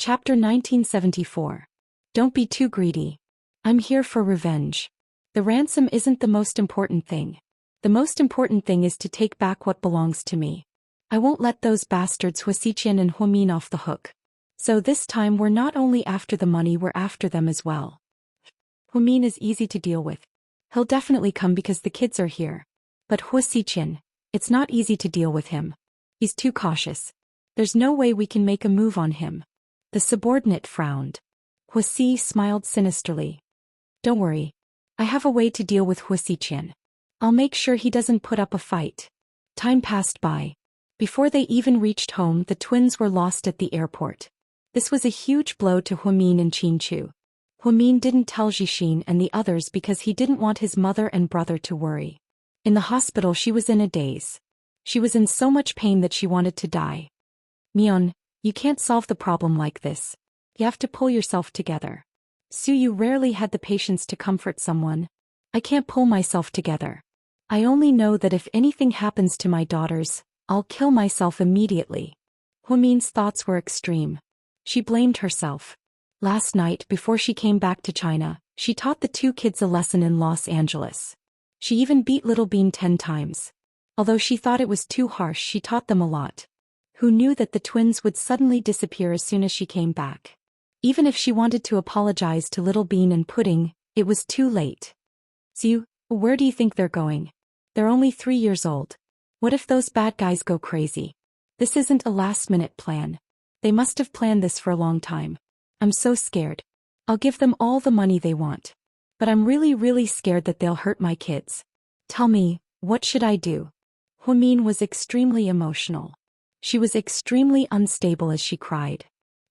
Chapter 1974. Don't be too greedy. I'm here for revenge. The ransom isn't the most important thing. The most important thing is to take back what belongs to me. I won't let those bastards Huasiqian and Huamin off the hook. So this time we're not only after the money, we're after them as well. Huamin is easy to deal with. He'll definitely come because the kids are here. But Huasiqian, it's not easy to deal with him. He's too cautious. There's no way we can make a move on him. The subordinate frowned. Huasi smiled sinisterly. Don't worry. I have a way to deal with Huasiqian. I'll make sure he doesn't put up a fight. Time passed by. Before they even reached home, the twins were lost at the airport. This was a huge blow to Huamin and Qinchu. Huamin didn't tell Jixin and the others because he didn't want his mother and brother to worry. In the hospital she was in a daze. She was in so much pain that she wanted to die. Mion, you can't solve the problem like this. You have to pull yourself together. Suyu rarely had the patience to comfort someone. I can't pull myself together. I only know that if anything happens to my daughters, I'll kill myself immediately. Huamin's thoughts were extreme. She blamed herself. Last night, before she came back to China, she taught the two kids a lesson in Los Angeles. She even beat Little Bean 10 times. Although she thought it was too harsh, she taught them a lot. Who knew that the twins would suddenly disappear as soon as she came back? Even if she wanted to apologize to Little Bean and Pudding, it was too late. Xiu, where do you think they're going? They're only 3 years old. What if those bad guys go crazy? This isn't a last-minute plan. They must have planned this for a long time. I'm so scared. I'll give them all the money they want. But I'm really scared that they'll hurt my kids. Tell me, what should I do? Huamin was extremely emotional. She was extremely unstable as she cried.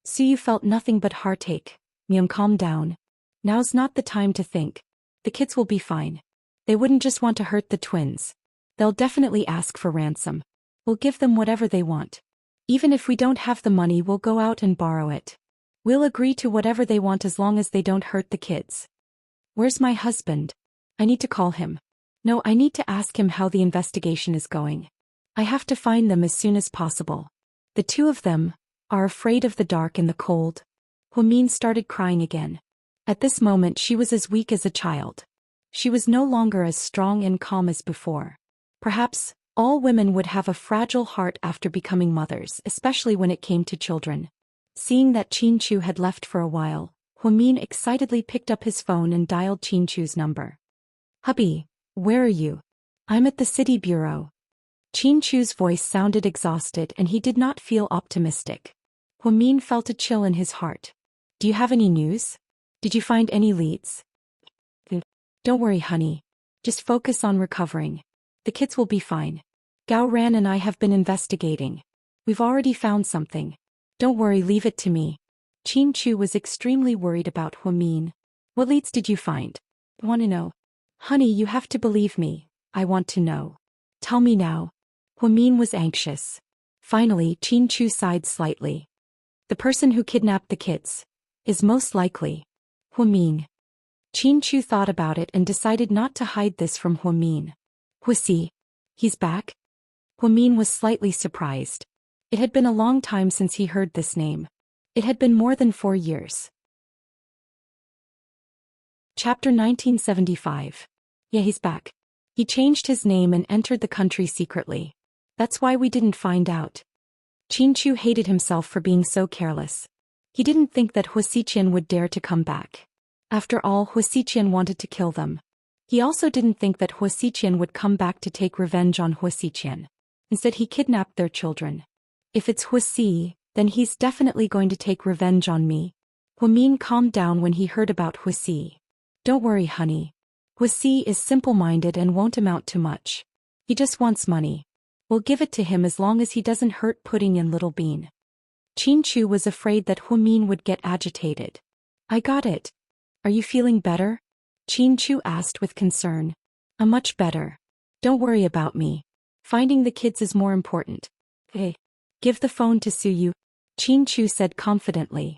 Suyu felt nothing but heartache. Miam, calm down. Now's not the time to think. The kids will be fine. They wouldn't just want to hurt the twins. They'll definitely ask for ransom. We'll give them whatever they want. Even if we don't have the money, we'll go out and borrow it. We'll agree to whatever they want as long as they don't hurt the kids. Where's my husband? I need to call him. No, I need to ask him how the investigation is going. I have to find them as soon as possible. The two of them are afraid of the dark and the cold. Huamin started crying again. At this moment she was as weak as a child. She was no longer as strong and calm as before. Perhaps all women would have a fragile heart after becoming mothers, especially when it came to children. Seeing that Qinchu had left for a while, Huamin excitedly picked up his phone and dialed Qinchu's number. Hubby, where are you? I'm at the city bureau. Qinchu's voice sounded exhausted and he did not feel optimistic. Huamin felt a chill in his heart. Do you have any news? Did you find any leads? Don't worry, honey. Just focus on recovering. The kids will be fine. Gao Ran and I have been investigating. We've already found something. Don't worry, leave it to me. Qinchu was extremely worried about Huamin. What leads did you find? Want to know? Honey, you have to believe me. I want to know. Tell me now. Huamin was anxious. Finally, Qinchu sighed slightly. The person who kidnapped the kids is most likely Huamin. Qinchu thought about it and decided not to hide this from Huamin. Huasi, he's back? Huamin was slightly surprised. It had been a long time since he heard this name. It had been more than 4 years. Chapter 1975. Yeah, he's back. He changed his name and entered the country secretly. That's why we didn't find out. Qinchu hated himself for being so careless. He didn't think that Huasiqian would dare to come back. After all, Huasiqian wanted to kill them. He also didn't think that Huasiqian would come back to take revenge on Huasiqian. Instead, he kidnapped their children. If it's Huasi, then he's definitely going to take revenge on me. Huamin calmed down when he heard about Huasi. Don't worry, honey. Huasi is simple-minded and won't amount to much. He just wants money. We'll give it to him as long as he doesn't hurt Pudding and Little Bean. Qinchu was afraid that Huamin would get agitated. I got it. Are you feeling better? Qinchu asked with concern. I'm much better. Don't worry about me. Finding the kids is more important. Hey. Give the phone to Suyu. Qinchu said confidently.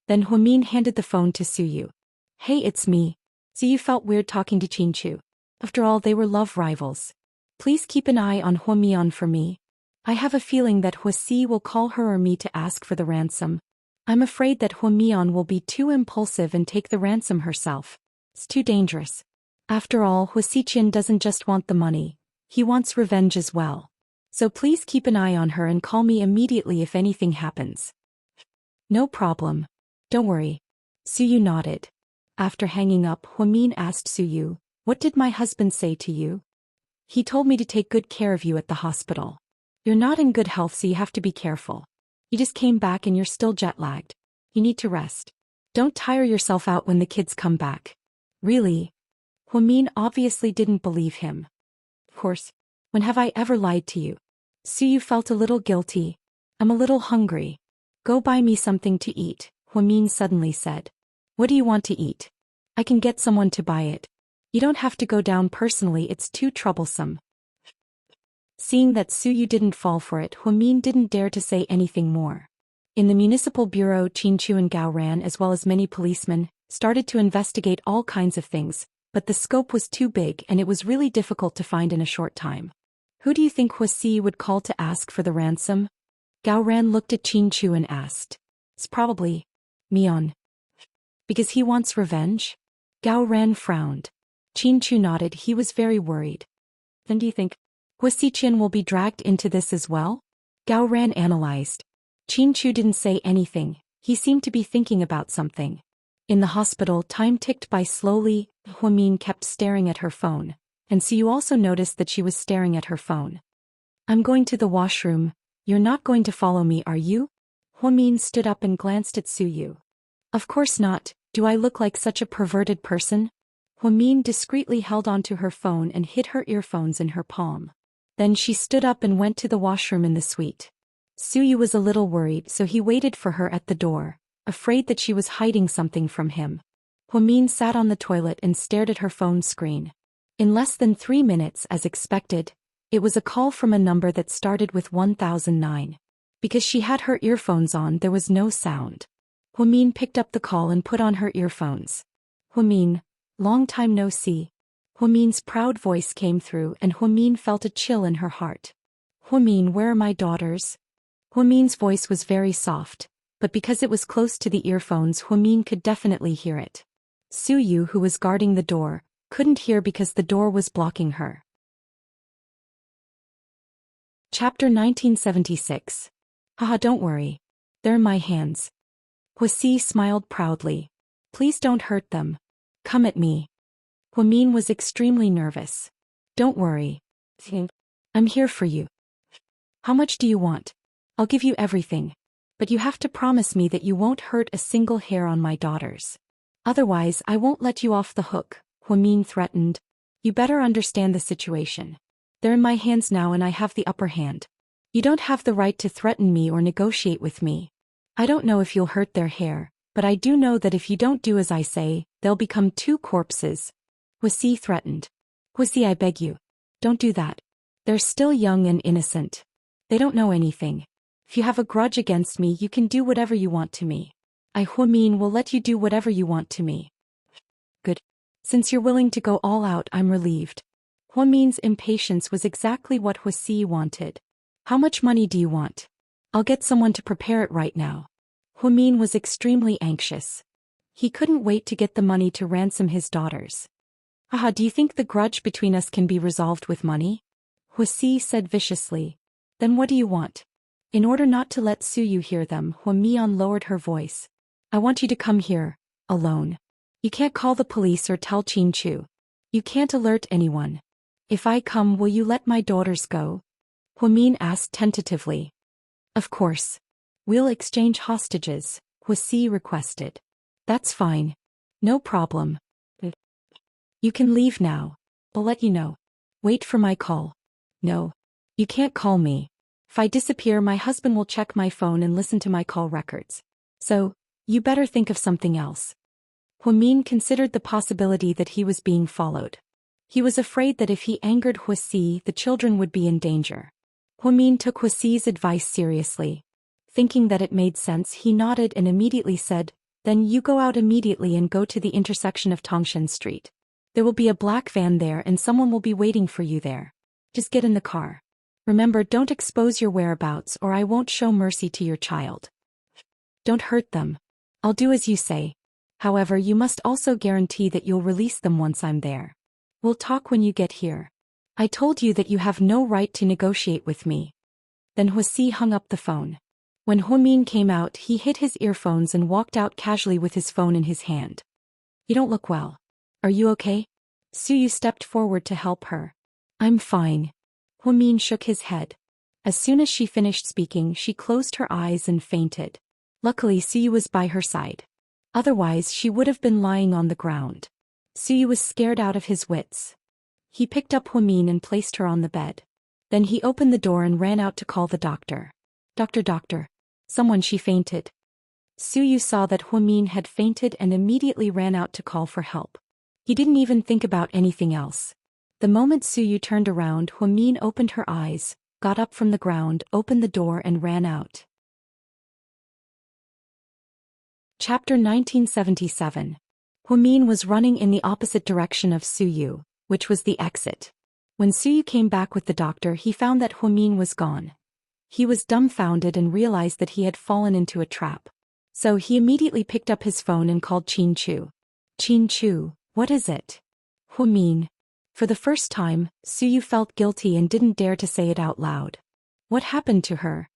Then Huamin handed the phone to Suyu. Hey, it's me. Suyu felt weird talking to Qinchu. After all, they were love rivals. Please keep an eye on Huamian for me. I have a feeling that Huasi will call her or me to ask for the ransom. I'm afraid that Huamian will be too impulsive and take the ransom herself. It's too dangerous. After all, Huasiqian doesn't just want the money. He wants revenge as well. So please keep an eye on her and call me immediately if anything happens. No problem. Don't worry. Suyu nodded. After hanging up, Huamin asked Suyu, "What did my husband say to you?" "He told me to take good care of you at the hospital. You're not in good health, so you have to be careful. You just came back and you're still jet-lagged. You need to rest. Don't tire yourself out when the kids come back." "Really?" Huamin obviously didn't believe him. "Of course. When have I ever lied to you?" Suyu felt a little guilty. "I'm a little hungry." "Go buy me something to eat," Huamin suddenly said. "What do you want to eat?" "I can get someone to buy it. You don't have to go down personally, it's too troublesome." Seeing that Suyu didn't fall for it, Huamin didn't dare to say anything more. In the municipal bureau, Qinchu and Gao Ran, as well as many policemen, started to investigate all kinds of things, but the scope was too big and it was really difficult to find in a short time. "Who do you think Huasi would call to ask for the ransom?" Gao Ran looked at Qinchu and asked. "It's probably Mion." "Because he wants revenge?" Gao Ran frowned. Qinchu nodded. He was very worried. "Then do you think Huasiqian will be dragged into this as well?" Gao Ran analyzed. Qinchu didn't say anything. He seemed to be thinking about something. In the hospital, time ticked by slowly. Huamin kept staring at her phone, and Suyu also noticed that she was staring at her phone. "I'm going to the washroom. You're not going to follow me, are you?" Huamin stood up and glanced at Suyu. "Of course not. Do I look like such a perverted person?" Huamin discreetly held onto her phone and hid her earphones in her palm. Then she stood up and went to the washroom in the suite. Suyu was a little worried, so he waited for her at the door, afraid that she was hiding something from him. Huamin sat on the toilet and stared at her phone screen. In less than 3 minutes, as expected, it was a call from a number that started with 1009. Because she had her earphones on, there was no sound. Huamin picked up the call and put on her earphones. "Huamin, long time no see." Huamin's proud voice came through and Huamin felt a chill in her heart. "Huamin, where are my daughters?" Huamin's voice was very soft, but because it was close to the earphones, Huamin could definitely hear it. Suyu, who was guarding the door, couldn't hear because the door was blocking her. Chapter 1976. "Haha, don't worry. They're in my hands." Huasi smiled proudly. "Please don't hurt them. Come at me." Huamin was extremely nervous. "Don't worry. I'm here for you." "How much do you want?" "I'll give you everything. But you have to promise me that you won't hurt a single hair on my daughters. Otherwise, I won't let you off the hook," Huamin threatened. "You better understand the situation. They're in my hands now and I have the upper hand. You don't have the right to threaten me or negotiate with me. I don't know if you'll hurt their hair, but I do know that if you don't do as I say, they'll become 2 corpses. Huasi threatened. "Huasi, I beg you. Don't do that. They're still young and innocent. They don't know anything. If you have a grudge against me, you can do whatever you want to me. I, Huamin, will let you do whatever you want to me." "Good. Since you're willing to go all out, I'm relieved." Huamin's impatience was exactly what Huasi wanted. "How much money do you want?" "I'll get someone to prepare it right now." Huamin was extremely anxious. He couldn't wait to get the money to ransom his daughters. "Haha, do you think the grudge between us can be resolved with money?" Huasi said viciously. "Then what do you want?" In order not to let Suyu hear them, Huamian lowered her voice. "I want you to come here, alone. You can't call the police or tell Qinchu. You can't alert anyone. If I come, will you let my daughters go?" Huamin asked tentatively. "Of course. We'll exchange hostages," Huasi requested. "That's fine. No problem. You can leave now. I'll let you know. Wait for my call." "No. You can't call me. If I disappear, my husband will check my phone and listen to my call records. So, you better think of something else." Huamin considered the possibility that he was being followed. He was afraid that if he angered Huasi, the children would be in danger. Huamin took Huasi's advice seriously. Thinking that it made sense, he nodded and immediately said, "Then you go out immediately and go to the intersection of Tongshan Street. There will be a black van there and someone will be waiting for you there. Just get in the car. Remember, don't expose your whereabouts or I won't show mercy to your child." Don't hurt them. I'll do as you say. However, you must also guarantee that you'll release them once I'm there. We'll talk when you get here. I told you that you have no right to negotiate with me. Then Huasi hung up the phone. When Huamin came out, he hid his earphones and walked out casually with his phone in his hand. You don't look well. Are you okay? Suyu stepped forward to help her. I'm fine. Huamin shook his head. As soon as she finished speaking, she closed her eyes and fainted. Luckily, Suyu was by her side. Otherwise, she would have been lying on the ground. Suyu was scared out of his wits. He picked up Huamin and placed her on the bed. Then he opened the door and ran out to call the doctor. Doctor. Someone, she fainted. Suyu saw that Huamin had fainted and immediately ran out to call for help. He didn't even think about anything else. The moment Suyu turned around, Huamin opened her eyes, got up from the ground, opened the door and ran out. Chapter 1977. Huamin was running in the opposite direction of Suyu, which was the exit. When Suyu came back with the doctor, he found that Huamin was gone. He was dumbfounded and realized that he had fallen into a trap. So he immediately picked up his phone and called Chin-Chu. Chin-Chu, what is it? Huamin. For the first time, Suyu felt guilty and didn't dare to say it out loud. What happened to her?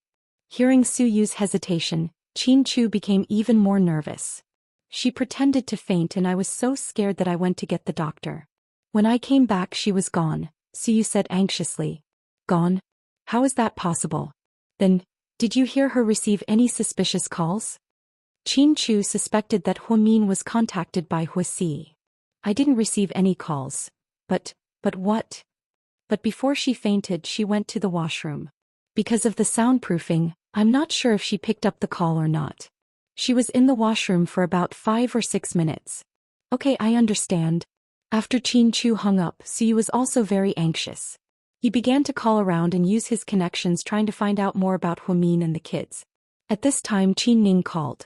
Hearing Suyu's hesitation, Chin-Chu became even more nervous. She pretended to faint and I was so scared that I went to get the doctor. When I came back she was gone, Suyu said anxiously. Gone? How is that possible? Then, did you hear her receive any suspicious calls? Chin-Chu suspected that Huamin was contacted by Huasi. I didn't receive any calls. But what? But before she fainted she went to the washroom. Because of the soundproofing, I'm not sure if she picked up the call or not. She was in the washroom for about 5 or 6 minutes. Okay, I understand. After Chin-Chu hung up, Suyu was also very anxious. He began to call around and use his connections trying to find out more about Huamin and the kids. At this time Qin-Ning called.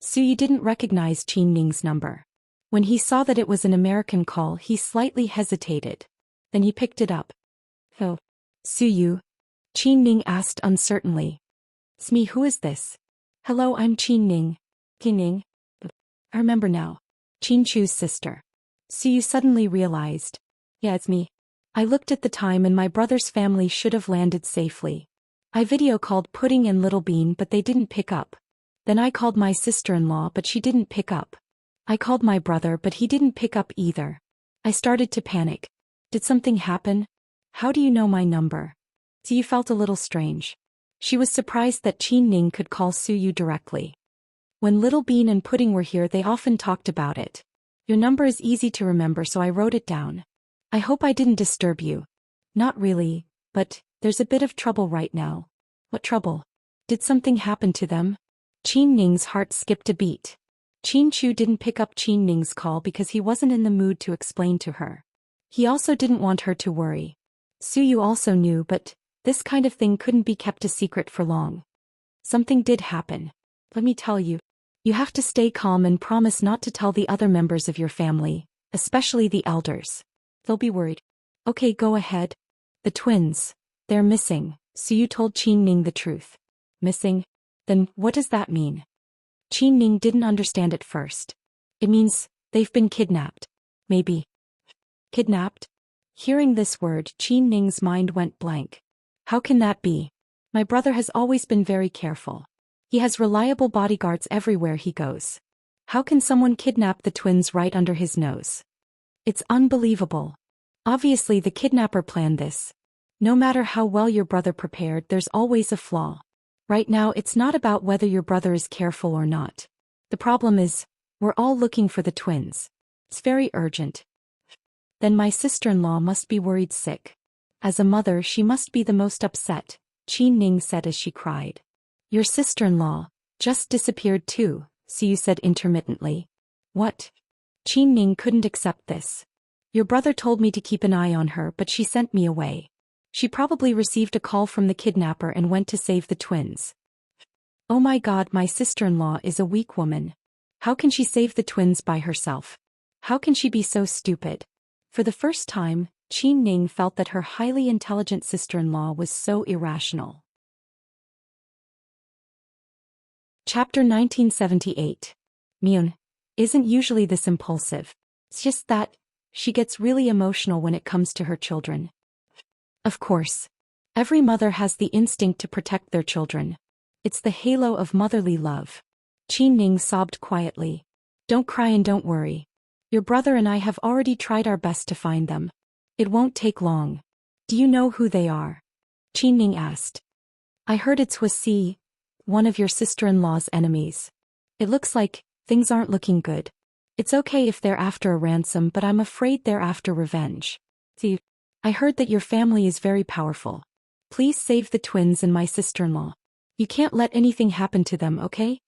Suyu didn't recognize Qin-Ning's number. When he saw that it was an American call, he slightly hesitated. Then he picked it up. Oh. Suyu? Qin-Ning asked uncertainly. It's me, who is this? Hello, I'm Qin-Ning. Qin-Ning? I remember now. Chin-Chu's sister. Suyu suddenly realized. Yeah, it's me. I looked at the time and my brother's family should have landed safely. I video called Pudding and Little Bean but they didn't pick up. Then I called my sister-in-law but she didn't pick up. I called my brother but he didn't pick up either. I started to panic. Did something happen? How do you know my number? Suyu felt a little strange. She was surprised that Qin-Ning could call Suyu directly. When Little Bean and Pudding were here they often talked about it. Your number is easy to remember so I wrote it down. I hope I didn't disturb you. Not really, but there's a bit of trouble right now. What trouble? Did something happen to them? Qin-Ning's heart skipped a beat. Chin-Chu didn't pick up Qin-Ning's call because he wasn't in the mood to explain to her. He also didn't want her to worry. Suyu also knew, but this kind of thing couldn't be kept a secret for long. Something did happen. Let me tell you. You have to stay calm and promise not to tell the other members of your family, especially the elders. They'll be worried. Okay, go ahead. The twins. They're missing, Suyu told Qin-Ning the truth. Missing? Then what does that mean? Qin-Ning didn't understand at first. It means they've been kidnapped. Maybe. Kidnapped? Hearing this word, Qin-Ning's mind went blank. How can that be? My brother has always been very careful. He has reliable bodyguards everywhere he goes. How can someone kidnap the twins right under his nose? It's unbelievable. Obviously the kidnapper planned this. No matter how well your brother prepared, there's always a flaw. Right now it's not about whether your brother is careful or not. The problem is, we're all looking for the twins. It's very urgent. Then my sister-in-law must be worried sick. As a mother she must be the most upset, Qin-Ning said as she cried. Your sister-in-law just disappeared too, Suyu said intermittently. What? Qin-Ning couldn't accept this. Your brother told me to keep an eye on her but she sent me away. She probably received a call from the kidnapper and went to save the twins. Oh my god, my sister-in-law is a weak woman. How can she save the twins by herself? How can she be so stupid? For the first time, Qin-Ning felt that her highly intelligent sister-in-law was so irrational. Chapter 1978. Myun isn't usually this impulsive. It's just that she gets really emotional when it comes to her children. Of course. Every mother has the instinct to protect their children. It's the halo of motherly love. Qin Ning sobbed quietly. Don't cry and don't worry. Your brother and I have already tried our best to find them. It won't take long. Do you know who they are? Qin Ning asked. I heard it's Huasi, one of your sister-in-law's enemies. It looks like things aren't looking good. It's okay if they're after a ransom, but I'm afraid they're after revenge. See, I heard that your family is very powerful. Please save the twins and my sister-in-law. You can't let anything happen to them, okay?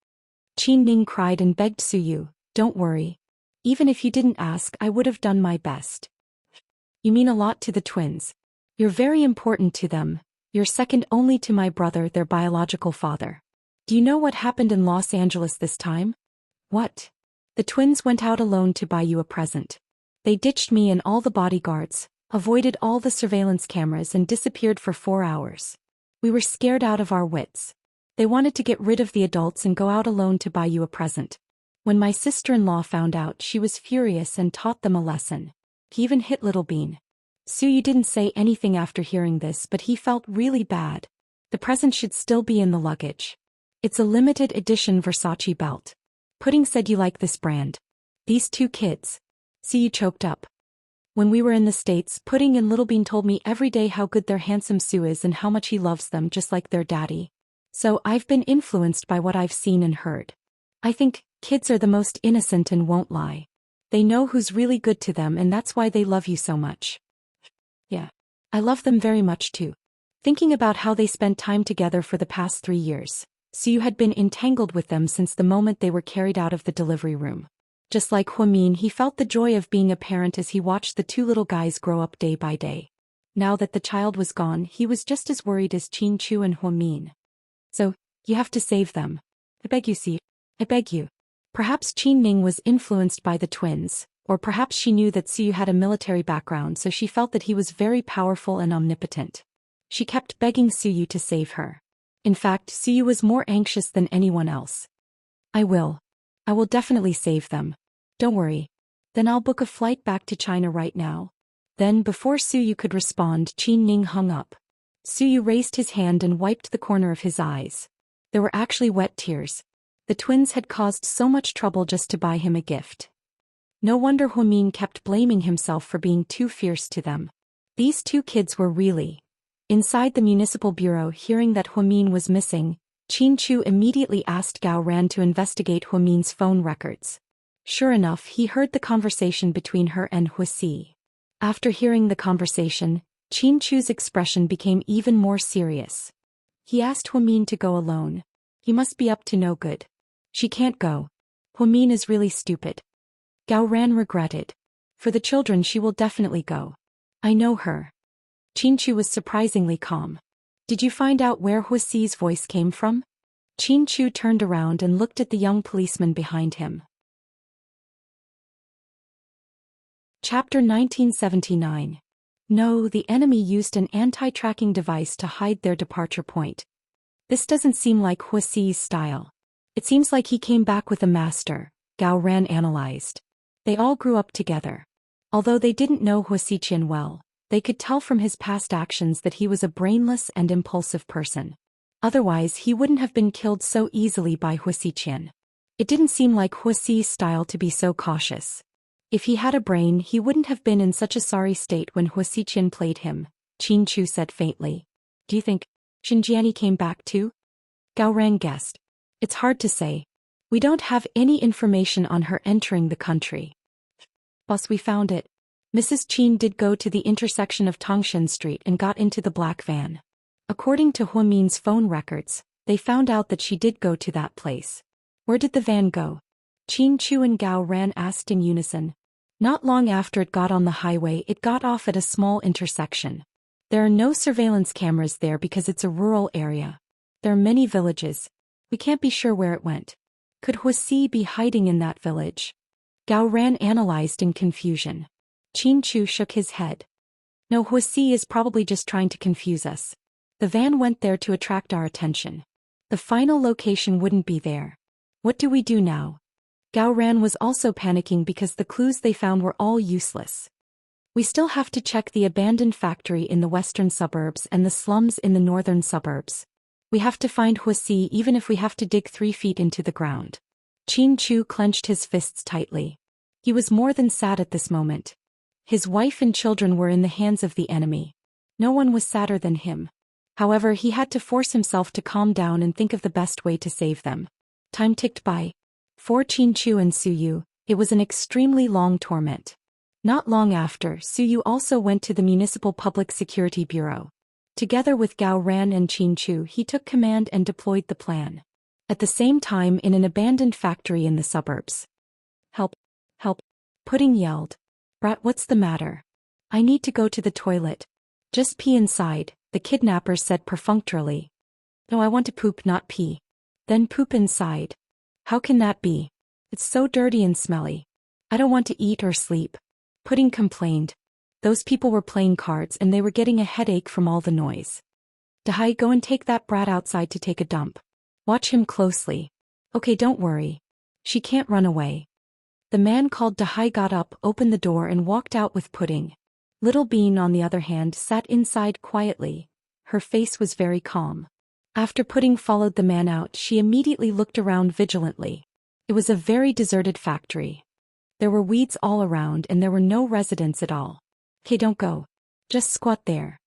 Qin Ning cried and begged Suyu, don't worry. Even if you didn't ask, I would have done my best. You mean a lot to the twins. You're very important to them. You're second only to my brother, their biological father. Do you know what happened in Los Angeles this time? What? The twins went out alone to buy you a present. They ditched me and all the bodyguards, avoided all the surveillance cameras and disappeared for 4 hours. We were scared out of our wits. They wanted to get rid of the adults and go out alone to buy you a present. When my sister-in-law found out, she was furious and taught them a lesson. He even hit Little Bean. Suyu didn't say anything after hearing this, but he felt really bad. The present should still be in the luggage. It's a limited edition Versace belt. Pudding said you like this brand. These two kids. Suyu choked up. When we were in the States, Pudding and Little Bean told me every day how good their handsome Sue is and how much he loves them just like their daddy. So I've been influenced by what I've seen and heard. I think kids are the most innocent and won't lie. They know who's really good to them and that's why they love you so much. Yeah. I love them very much too. Thinking about how they spent time together for the past 3 years, Suyu had been entangled with them since the moment they were carried out of the delivery room. Just like Huamin, he felt the joy of being a parent as he watched the two little guys grow up day by day. Now that the child was gone, he was just as worried as Qin Chu and Huamin. So, you have to save them. I beg you, see. I beg you. Perhaps Qin Ning was influenced by the twins, or perhaps she knew that Suyu had a military background, so she felt that he was very powerful and omnipotent. She kept begging Suyu to save her. In fact, Suyu was more anxious than anyone else. I will definitely save them. Don't worry. Then I'll book a flight back to China right now. Then, before Suyu could respond, Qin Ning hung up. Suyu raised his hand and wiped the corner of his eyes. There were actually wet tears. The twins had caused so much trouble just to buy him a gift. No wonder Huamin kept blaming himself for being too fierce to them. These two kids were really. Inside the municipal bureau, hearing that Huamin was missing, Qin Chu immediately asked Gao Ran to investigate Huamin's phone records. Sure enough, he heard the conversation between her and Huasi. After hearing the conversation, Qin Chu's expression became even more serious. He asked Huamin to go alone. He must be up to no good. She can't go. Huamin is really stupid. Gao Ran regretted. For the children she will definitely go. I know her. Qin Chu was surprisingly calm. Did you find out where Huasi's voice came from? Qin Chu turned around and looked at the young policeman behind him. Chapter 1979. No, the enemy used an anti-tracking device to hide their departure point. This doesn't seem like Huasi's style. It seems like he came back with a master, Gao Ran analyzed. They all grew up together. Although they didn't know Huasi Qian well, they could tell from his past actions that he was a brainless and impulsive person. Otherwise, he wouldn't have been killed so easily by Huasi Qian. It didn't seem like Huasi's style to be so cautious. If he had a brain, he wouldn't have been in such a sorry state when Huasi Qian played him, Qin Chu said faintly. Do you think Xinjiani came back too? Gao Ran guessed. It's hard to say. We don't have any information on her entering the country. Boss, we found it. Mrs. Qin did go to the intersection of Tongshan Street and got into the black van. According to Huamin's phone records, they found out that she did go to that place. Where did the van go? Qin Chu and Gao Ran asked in unison. Not long after it got on the highway, it got off at a small intersection. There are no surveillance cameras there because it's a rural area. There are many villages. We can't be sure where it went. Could Huasi be hiding in that village? Gao Ran analyzed in confusion. Qin Chu shook his head. No, Huasi is probably just trying to confuse us. The van went there to attract our attention. The final location wouldn't be there. What do we do now? Gao Ran was also panicking because the clues they found were all useless. We still have to check the abandoned factory in the western suburbs and the slums in the northern suburbs. We have to find Huasi even if we have to dig 3 feet into the ground. Qin Chu clenched his fists tightly. He was more than sad at this moment. His wife and children were in the hands of the enemy. No one was sadder than him. However, he had to force himself to calm down and think of the best way to save them. Time ticked by. For Qin Chu and Su Yu, it was an extremely long torment. Not long after, Su Yu also went to the Municipal Public Security Bureau. Together with Gao Ran and Qin Chu, he took command and deployed the plan. At the same time, in an abandoned factory in the suburbs. Help! Help! Pudding yelled. Brat, what's the matter? I need to go to the toilet. Just pee inside, the kidnapper said perfunctorily. No, I want to poop, not pee. Then poop inside. How can that be? It's so dirty and smelly. I don't want to eat or sleep. Pudding complained. Those people were playing cards and they were getting a headache from all the noise. Dahai, go and take that brat outside to take a dump. Watch him closely. Okay, don't worry. She can't run away. The man called Dahai got up, opened the door and walked out with Pudding. Little Bean, on the other hand, sat inside quietly. Her face was very calm. After Pudding followed the man out, she immediately looked around vigilantly. It was a very deserted factory. There were weeds all around and there were no residents at all. Okay, don't go. Just squat there.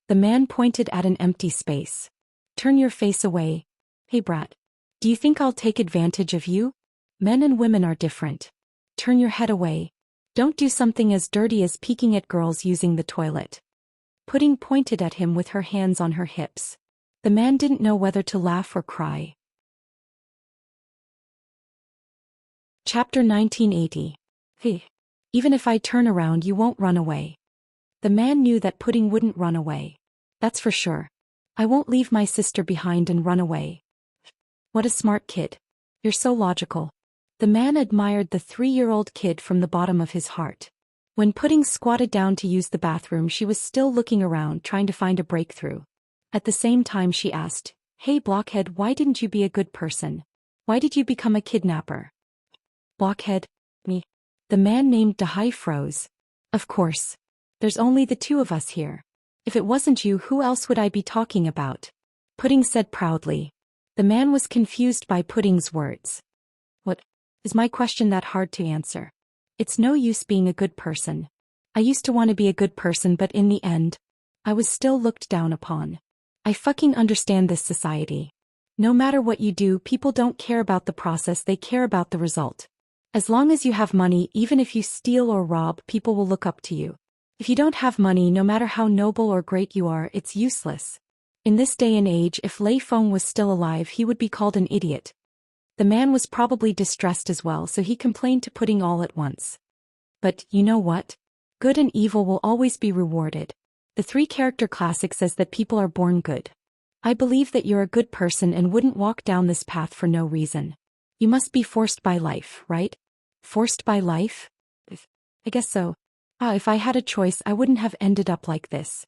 The man pointed at an empty space. Turn your face away. Hey brat. Do you think I'll take advantage of you? Men and women are different. Turn your head away. Don't do something as dirty as peeking at girls using the toilet. Pudding pointed at him with her hands on her hips. The man didn't know whether to laugh or cry. Chapter 1980. Hey. Even if I turn around, you won't run away. The man knew that Pudding wouldn't run away. That's for sure. I won't leave my sister behind and run away. What a smart kid. You're so logical. The man admired the 3-year-old kid from the bottom of his heart. When Pudding squatted down to use the bathroom, she was still looking around, trying to find a breakthrough. At the same time, she asked, Hey Blockhead, why didn't you be a good person? Why did you become a kidnapper? Blockhead? Me. The man named Dahai froze. Of course. There's only the 2 of us here. If it wasn't you, who else would I be talking about? Pudding said proudly. The man was confused by Pudding's words. What? Is my question that hard to answer? It's no use being a good person. I used to want to be a good person, but in the end, I was still looked down upon. I fucking understand this society. No matter what you do, people don't care about the process, they care about the result. As long as you have money, even if you steal or rob, people will look up to you. If you don't have money, no matter how noble or great you are, it's useless. In this day and age, if Lei Feng was still alive, he would be called an idiot. The man was probably distressed as well, so he complained to Pudding all at once. But, you know what? Good and evil will always be rewarded. The 3-character classic says that people are born good. I believe that you're a good person and wouldn't walk down this path for no reason. You must be forced by life, right? Forced by life? I guess so. If I had a choice, I wouldn't have ended up like this.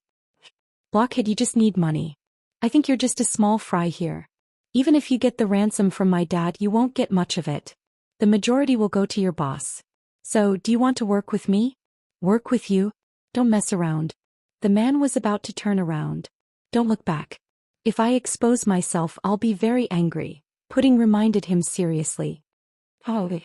Blockhead, you just need money. I think you're just a small fry here. Even if you get the ransom from my dad, you won't get much of it. The majority will go to your boss. So, do you want to work with me? Work with you? Don't mess around. The man was about to turn around. Don't look back. If I expose myself, I'll be very angry. Pudding reminded him seriously. Oh,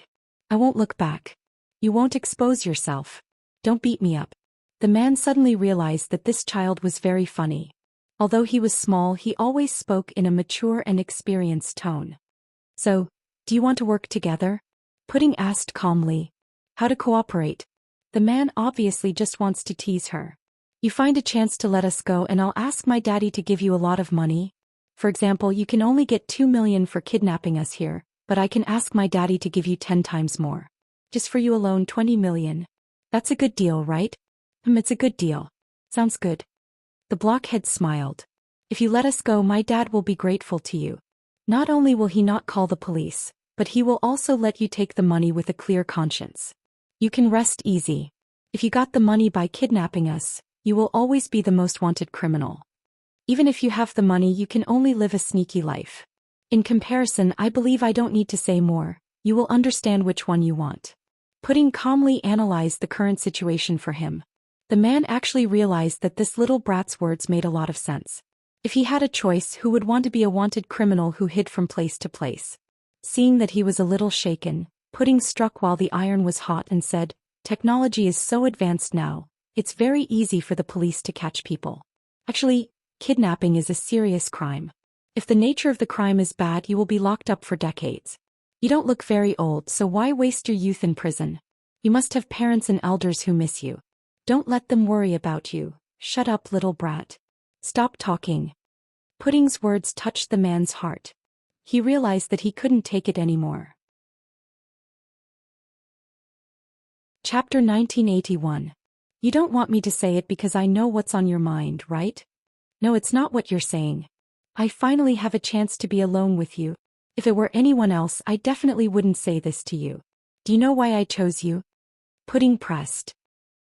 I won't look back. You won't expose yourself. Don't beat me up. The man suddenly realized that this child was very funny. Although he was small, he always spoke in a mature and experienced tone. So, do you want to work together? Pudding asked calmly. How to cooperate? The man obviously just wants to tease her. You find a chance to let us go and I'll ask my daddy to give you a lot of money. For example, you can only get 2 million for kidnapping us here, but I can ask my daddy to give you 10 times more. Just for you alone, 20 million. That's a good deal, right? It's a good deal. Sounds good. The blockhead smiled. If you let us go, my dad will be grateful to you. Not only will he not call the police, but he will also let you take the money with a clear conscience. You can rest easy. If you got the money by kidnapping us, you will always be the most wanted criminal. Even if you have the money, you can only live a sneaky life. In comparison, I believe I don't need to say more, you will understand which one you want. Pudding calmly analyzed the current situation for him. The man actually realized that this little brat's words made a lot of sense. If he had a choice, who would want to be a wanted criminal who hid from place to place? Seeing that he was a little shaken, Pudding struck while the iron was hot and said, "Technology is so advanced now, it's very easy for the police to catch people. Actually, kidnapping is a serious crime. If the nature of the crime is bad, you will be locked up for decades. You don't look very old, so why waste your youth in prison? You must have parents and elders who miss you. Don't let them worry about you. Shut up, little brat. Stop talking." Pudding's words touched the man's heart. He realized that he couldn't take it anymore. Chapter 1981. You don't want me to say it because I know what's on your mind, right? No, it's not what you're saying. I finally have a chance to be alone with you. If it were anyone else, I definitely wouldn't say this to you. Do you know why I chose you? Pudding pressed.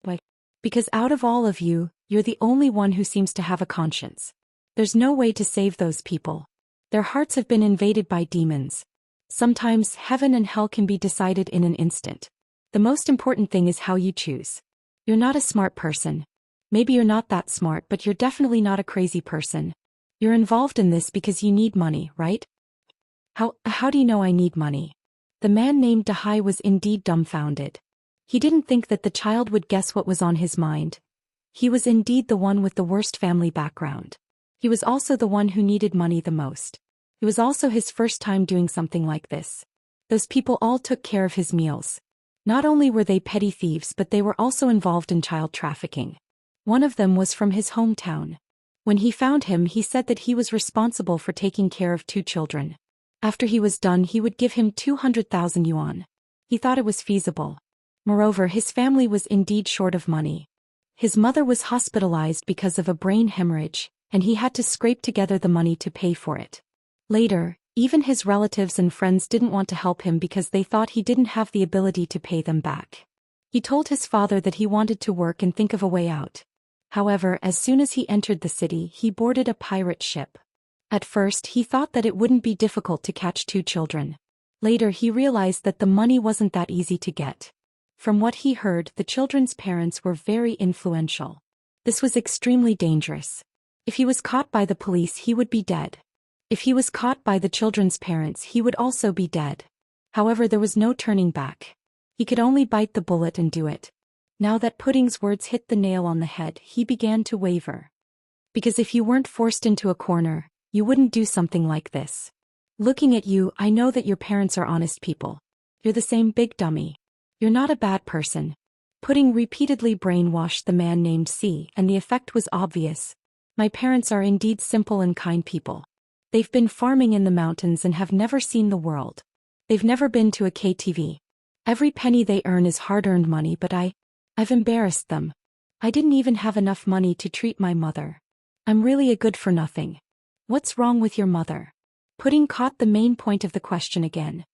Why? Because out of all of you, you're the only one who seems to have a conscience. There's no way to save those people. Their hearts have been invaded by demons. Sometimes heaven and hell can be decided in an instant. The most important thing is how you choose. You're not a smart person. Maybe you're not that smart, but you're definitely not a crazy person. You're involved in this because you need money, right? How do you know I need money? The man named Dahai was indeed dumbfounded. He didn't think that the child would guess what was on his mind. He was indeed the one with the worst family background. He was also the one who needed money the most. It was also his first time doing something like this. Those people all took care of his meals. Not only were they petty thieves, but they were also involved in child trafficking. One of them was from his hometown. When he found him, he said that he was responsible for taking care of 2 children. After he was done, he would give him 200,000 yuan. He thought it was feasible. Moreover, his family was indeed short of money. His mother was hospitalized because of a brain hemorrhage, and he had to scrape together the money to pay for it. Later, even his relatives and friends didn't want to help him because they thought he didn't have the ability to pay them back. He told his father that he wanted to work and think of a way out. However, as soon as he entered the city, he boarded a pirate ship. At first, he thought that it wouldn't be difficult to catch 2 children. Later, he realized that the money wasn't that easy to get. From what he heard, the children's parents were very influential. This was extremely dangerous. If he was caught by the police, he would be dead. If he was caught by the children's parents, he would also be dead. However, there was no turning back. He could only bite the bullet and do it. Now that Pudding's words hit the nail on the head, he began to waver. Because if you weren't forced into a corner, you wouldn't do something like this. Looking at you, I know that your parents are honest people. You're the same big dummy. You're not a bad person. Pudding repeatedly brainwashed the man named C, and the effect was obvious. My parents are indeed simple and kind people. They've been farming in the mountains and have never seen the world. They've never been to a KTV. Every penny they earn is hard-earned money, but I've embarrassed them. I didn't even have enough money to treat my mother. I'm really a good-for-nothing. What's wrong with your mother? Pudding caught the main point of the question again.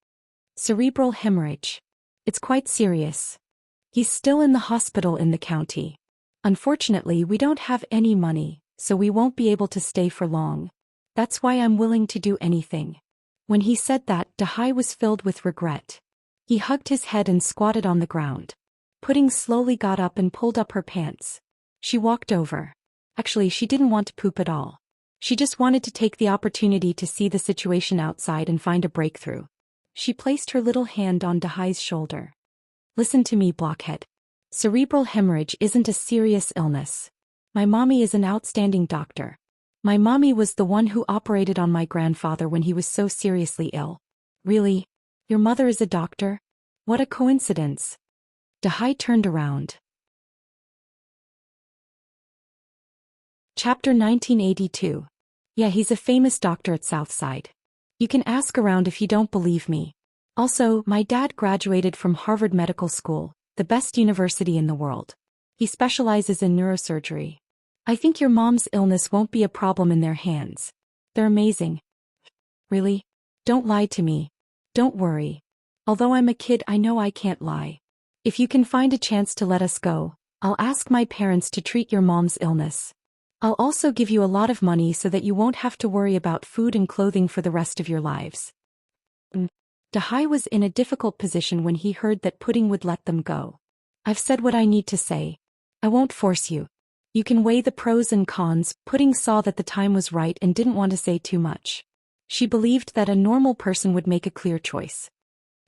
Cerebral hemorrhage. It's quite serious. He's still in the hospital in the county. Unfortunately, we don't have any money, so we won't be able to stay for long. That's why I'm willing to do anything. When he said that, Dahai was filled with regret. He hugged his head and squatted on the ground. Pudding slowly got up and pulled up her pants. She walked over. Actually, she didn't want to poop at all. She just wanted to take the opportunity to see the situation outside and find a breakthrough. She placed her little hand on Dahai's shoulder. Listen to me, blockhead. Cerebral hemorrhage isn't a serious illness. My mommy is an outstanding doctor. My mommy was the one who operated on my grandfather when he was so seriously ill. Really? Your mother is a doctor? What a coincidence. Dahai turned around. Chapter 1982. Yeah, he's a famous doctor at Southside. You can ask around if you don't believe me. Also, my dad graduated from Harvard Medical School, the best university in the world. He specializes in neurosurgery. I think your mom's illness won't be a problem in their hands. They're amazing. Really? Don't lie to me. Don't worry. Although I'm a kid, I know I can't lie. If you can find a chance to let us go, I'll ask my parents to treat your mom's illness. I'll also give you a lot of money so that you won't have to worry about food and clothing for the rest of your lives. Dahai was in a difficult position when he heard that Pudding would let them go. I've said what I need to say. I won't force you. You can weigh the pros and cons. Pudding saw that the time was right and didn't want to say too much. She believed that a normal person would make a clear choice.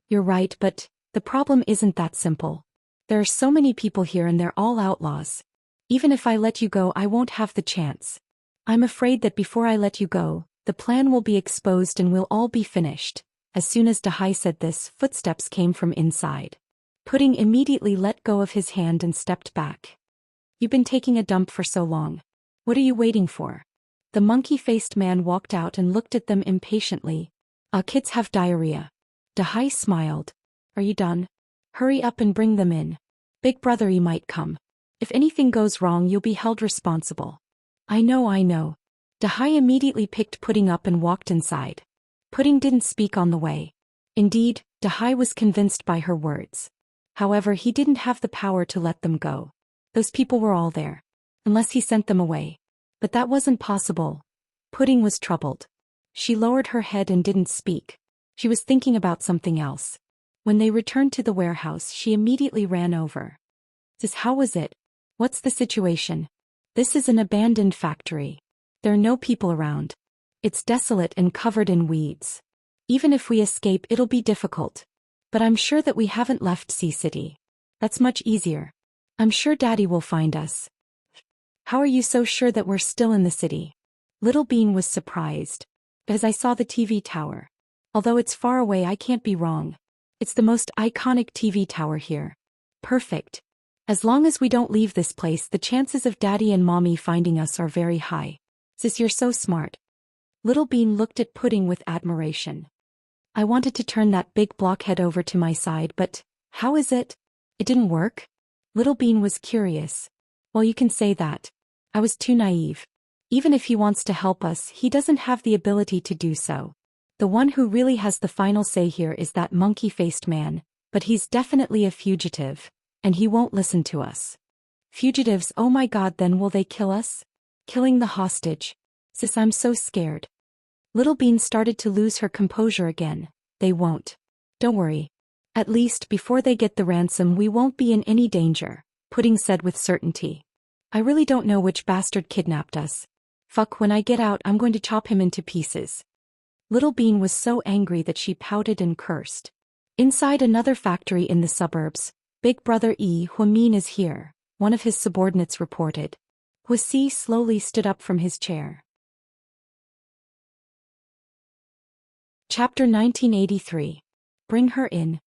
You're right, but the problem isn't that simple. There are so many people here and they're all outlaws. Even if I let you go, I won't have the chance. I'm afraid that before I let you go, the plan will be exposed and we'll all be finished. As soon as Dahai said this, footsteps came from inside. Pudding immediately let go of his hand and stepped back. You've been taking a dump for so long. What are you waiting for? The monkey-faced man walked out and looked at them impatiently. Kids have diarrhea. Dahai smiled. Are you done? Hurry up and bring them in. Big brother, he might come. If anything goes wrong, you'll be held responsible. I know. Dahai immediately picked Pudding up and walked inside. Pudding didn't speak on the way. Indeed, Dahai was convinced by her words. However, he didn't have the power to let them go. Those people were all there. Unless he sent them away. But that wasn't possible. Pudding was troubled. She lowered her head and didn't speak. She was thinking about something else. When they returned to the warehouse, she immediately ran over. How was it? What's the situation? This is an abandoned factory. There are no people around. It's desolate and covered in weeds. Even if we escape, it'll be difficult. But I'm sure that we haven't left Sea City. That's much easier. I'm sure Daddy will find us. How are you so sure that we're still in the city? Little Bean was surprised. Because I saw the TV tower. Although it's far away, I can't be wrong. It's the most iconic TV tower here. Perfect. As long as we don't leave this place, the chances of Daddy and Mommy finding us are very high. Sis, you're so smart. Little Bean looked at Pudding with admiration. I wanted to turn that big blockhead over to my side, but how is it? It didn't work? Little Bean was curious. Well, you can say that. I was too naive. Even if he wants to help us, he doesn't have the ability to do so. The one who really has the final say here is that monkey-faced man, but he's definitely a fugitive, and he won't listen to us. Fugitives, oh my God, then will they kill us? Killing the hostage. Sis, I'm so scared. Little Bean started to lose her composure again. They won't. Don't worry. At least before they get the ransom, we won't be in any danger, Pudding said with certainty. I really don't know which bastard kidnapped us. Fuck, when I get out, I'm going to chop him into pieces. Little Bean was so angry that she pouted and cursed. Inside another factory in the suburbs, Big Brother Huamin is here, one of his subordinates reported. Huasi slowly stood up from his chair. Chapter 1983. Bring her in.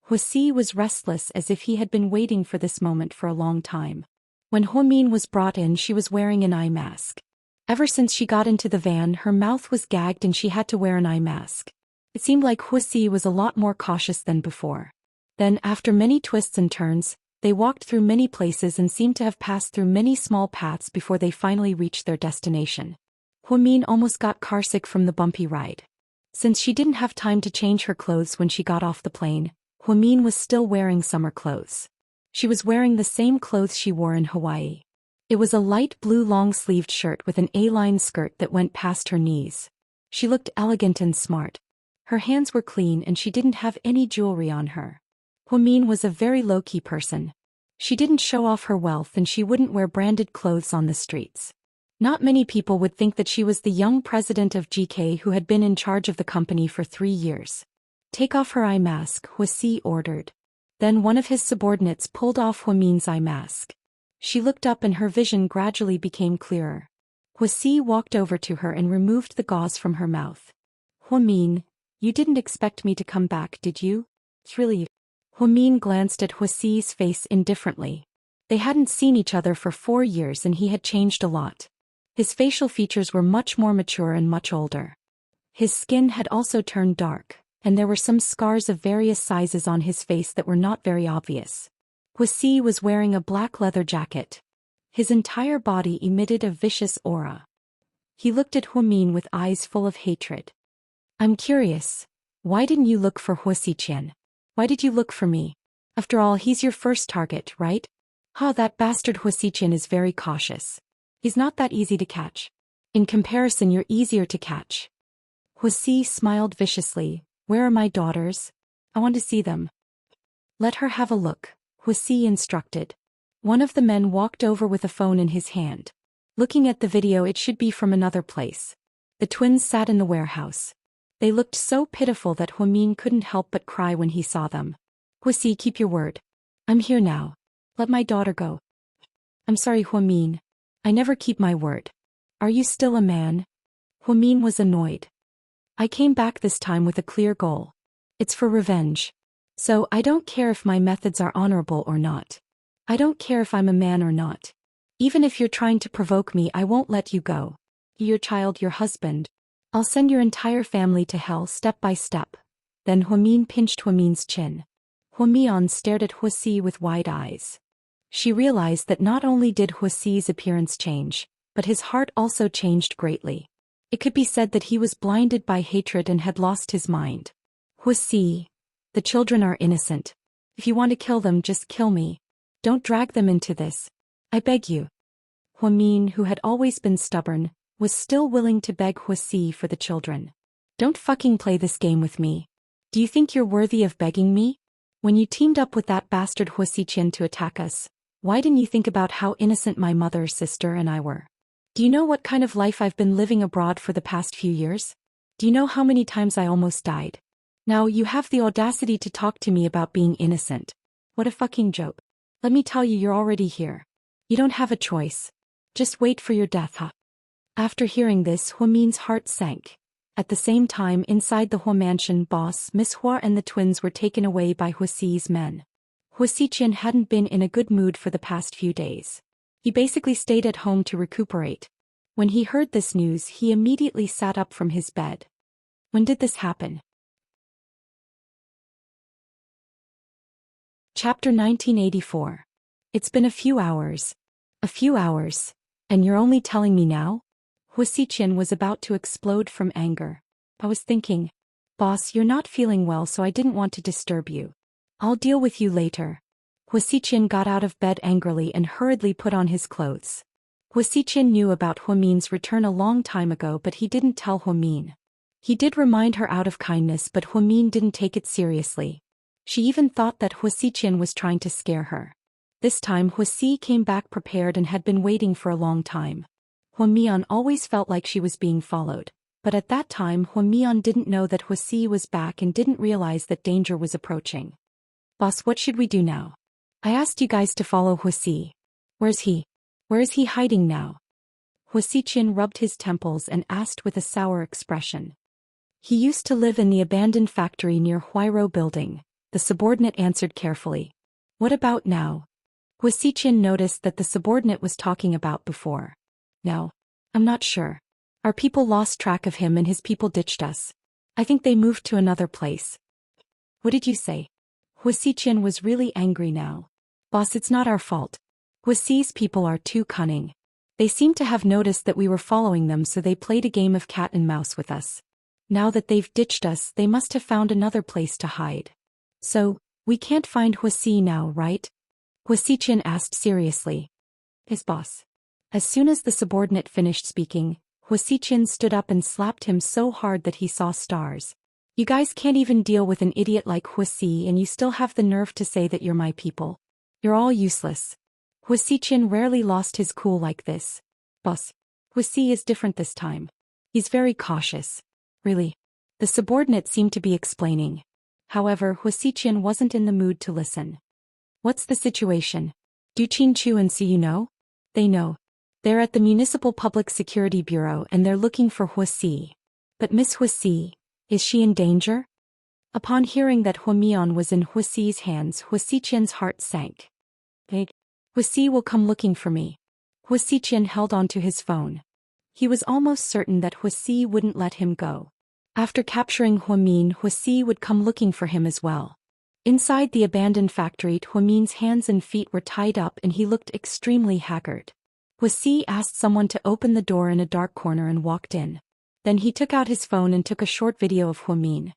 Huasi was restless, as if he had been waiting for this moment for a long time. When Huamin was brought in, she was wearing an eye mask. Ever since she got into the van, her mouth was gagged and she had to wear an eye mask. It seemed like Huasi was a lot more cautious than before. Then, after many twists and turns, they walked through many places and seemed to have passed through many small paths before they finally reached their destination. Huamin almost got carsick from the bumpy ride. Since she didn't have time to change her clothes when she got off the plane, Huamin was still wearing summer clothes. She was wearing the same clothes she wore in Hawaii. It was a light blue long-sleeved shirt with an A-line skirt that went past her knees. She looked elegant and smart. Her hands were clean and she didn't have any jewelry on her. Huamin was a very low-key person. She didn't show off her wealth and she wouldn't wear branded clothes on the streets. Not many people would think that she was the young president of GK who had been in charge of the company for 3 years. Take off her eye mask, Huasi ordered. Then one of his subordinates pulled off Huamin's eye mask. She looked up and her vision gradually became clearer. Huasi walked over to her and removed the gauze from her mouth. Huamin, you didn't expect me to come back, did you? Really? Huamin glanced at Huasi's face indifferently. They hadn't seen each other for 4 years and he had changed a lot. His facial features were much more mature and much older. His skin had also turned dark, and there were some scars of various sizes on his face that were not very obvious. Huasi was wearing a black leather jacket. His entire body emitted a vicious aura. He looked at Huamin with eyes full of hatred. I'm curious. Why didn't you look for Huasi-chan? Why did you look for me? After all, he's your first target, right? That bastard Huasi-chan is very cautious. He's not that easy to catch. In comparison, you're easier to catch. Huasi smiled viciously. Where are my daughters? I want to see them. Let her have a look, Huasi instructed. One of the men walked over with a phone in his hand. Looking at the video, it should be from another place. The twins sat in the warehouse. They looked so pitiful that Huamin couldn't help but cry when he saw them. Huasi, keep your word. I'm here now. Let my daughter go. I'm sorry, Huamin. I never keep my word. Are you still a man? Huamin was annoyed. I came back this time with a clear goal. It's for revenge. So I don't care if my methods are honorable or not. I don't care if I'm a man or not. Even if you're trying to provoke me, I won't let you go. Your child, your husband. I'll send your entire family to hell step by step. Then Huamin pinched Huamin's chin. Huamian stared at Huasi with wide eyes. She realized that not only did Huasi's appearance change, but his heart also changed greatly. It could be said that he was blinded by hatred and had lost his mind. Huasi, the children are innocent. If you want to kill them, just kill me. Don't drag them into this. I beg you. Huamin, who had always been stubborn, was still willing to beg Huasi for the children. Don't fucking play this game with me. Do you think you're worthy of begging me? When you teamed up with that bastard Huasiqian to attack us, why didn't you think about how innocent my mother, sister, and I were? Do you know what kind of life I've been living abroad for the past few years? Do you know how many times I almost died? Now you have the audacity to talk to me about being innocent. What a fucking joke. Let me tell you, you're already here. You don't have a choice. Just wait for your death, huh? After hearing this, Huamin's heart sank. At the same time, inside the Hua mansion, boss Miss Hua and the twins were taken away by Huasi's men. Huasiqian hadn't been in a good mood for the past few days. He basically stayed at home to recuperate. When he heard this news, he immediately sat up from his bed. When did this happen? Chapter 1984. It's been a few hours. A few hours. And you're only telling me now? Huasiqian was about to explode from anger. I was thinking, boss, you're not feeling well, so I didn't want to disturb you. I'll deal with you later. Huasiqian got out of bed angrily and hurriedly put on his clothes. Huasiqian knew about Huamin's return a long time ago, but he didn't tell Huamin. He did remind her out of kindness, but Huamin didn't take it seriously. She even thought that Huasiqian was trying to scare her. This time Huasi came back prepared and had been waiting for a long time. Huamian always felt like she was being followed, but at that time Huamian didn't know that Huasi was back and didn't realize that danger was approaching. Boss, what should we do now? I asked you guys to follow Huasi. Where's he? Where is he hiding now? Huasiqian rubbed his temples and asked with a sour expression. He used to live in the abandoned factory near Huairou building, the subordinate answered carefully. What about now? Huasiqian noticed that the subordinate was talking about before. No. I'm not sure. Our people lost track of him and his people ditched us. I think they moved to another place. What did you say? Huasiqian was really angry now. Boss, it's not our fault. Huasi's people are too cunning. They seem to have noticed that we were following them, so they played a game of cat and mouse with us. Now that they've ditched us, they must have found another place to hide. So, we can't find Huasi now, right? Huasiqian asked seriously. His boss. As soon as the subordinate finished speaking, Huasiqian stood up and slapped him so hard that he saw stars. You guys can't even deal with an idiot like Huasi, and you still have the nerve to say that you're my people. You're all useless. Huasiqian rarely lost his cool like this. Boss. Huasi is different this time. He's very cautious. Really? The subordinate seemed to be explaining. However, Huasiqian wasn't in the mood to listen. What's the situation? Do Qingchu and Si you know? They know. They're at the Municipal Public Security Bureau and they're looking for Huasi. But Miss Huasi, is she in danger? Upon hearing that Huamian was in Huasi's hands, Huasiqian's heart sank. Huasi will come looking for me. Huasiqian held onto his phone. He was almost certain that Huasi wouldn't let him go. After capturing Huamin, Huasi would come looking for him as well. Inside the abandoned factory, Huamin's hands and feet were tied up and he looked extremely haggard. Huasi asked someone to open the door in a dark corner and walked in. Then he took out his phone and took a short video of Huamin.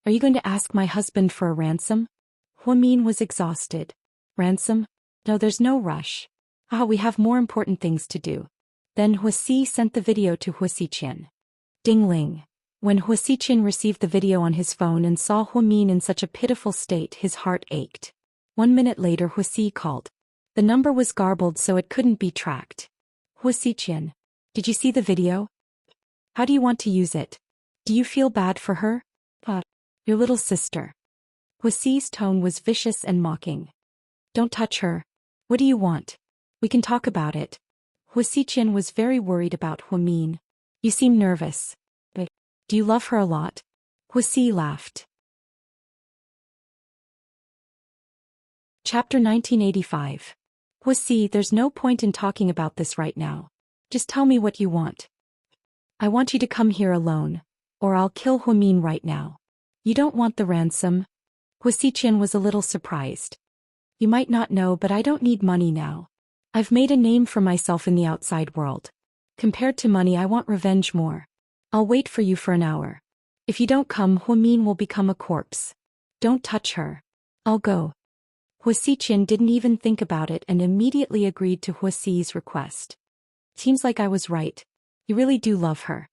Are you going to ask my husband for a ransom? Huamin was exhausted. Ransom? No, there's no rush. We have more important things to do. Then Huasi sent the video to Huasiqian. Ding-ling. When Huasiqian received the video on his phone and saw Huamin in such a pitiful state, his heart ached. 1 minute later Huasi called. The number was garbled so it couldn't be tracked. Huasiqian. Did you see the video? How do you want to use it? Do you feel bad for her? Your little sister. Huasi's tone was vicious and mocking. Don't touch her. What do you want? We can talk about it. Huasiqian was very worried about Huamin. You seem nervous. Do you love her a lot? Huasi laughed. Chapter 1985. Huasi, there's no point in talking about this right now. Just tell me what you want. I want you to come here alone, or I'll kill Huamin right now. You don't want the ransom? Huasiqian was a little surprised. You might not know, but I don't need money now. I've made a name for myself in the outside world. Compared to money, I want revenge more. I'll wait for you for an hour. If you don't come, Huamin will become a corpse. Don't touch her. I'll go. Huasiqian didn't even think about it and immediately agreed to Huasi's request. Seems like I was right. You really do love her.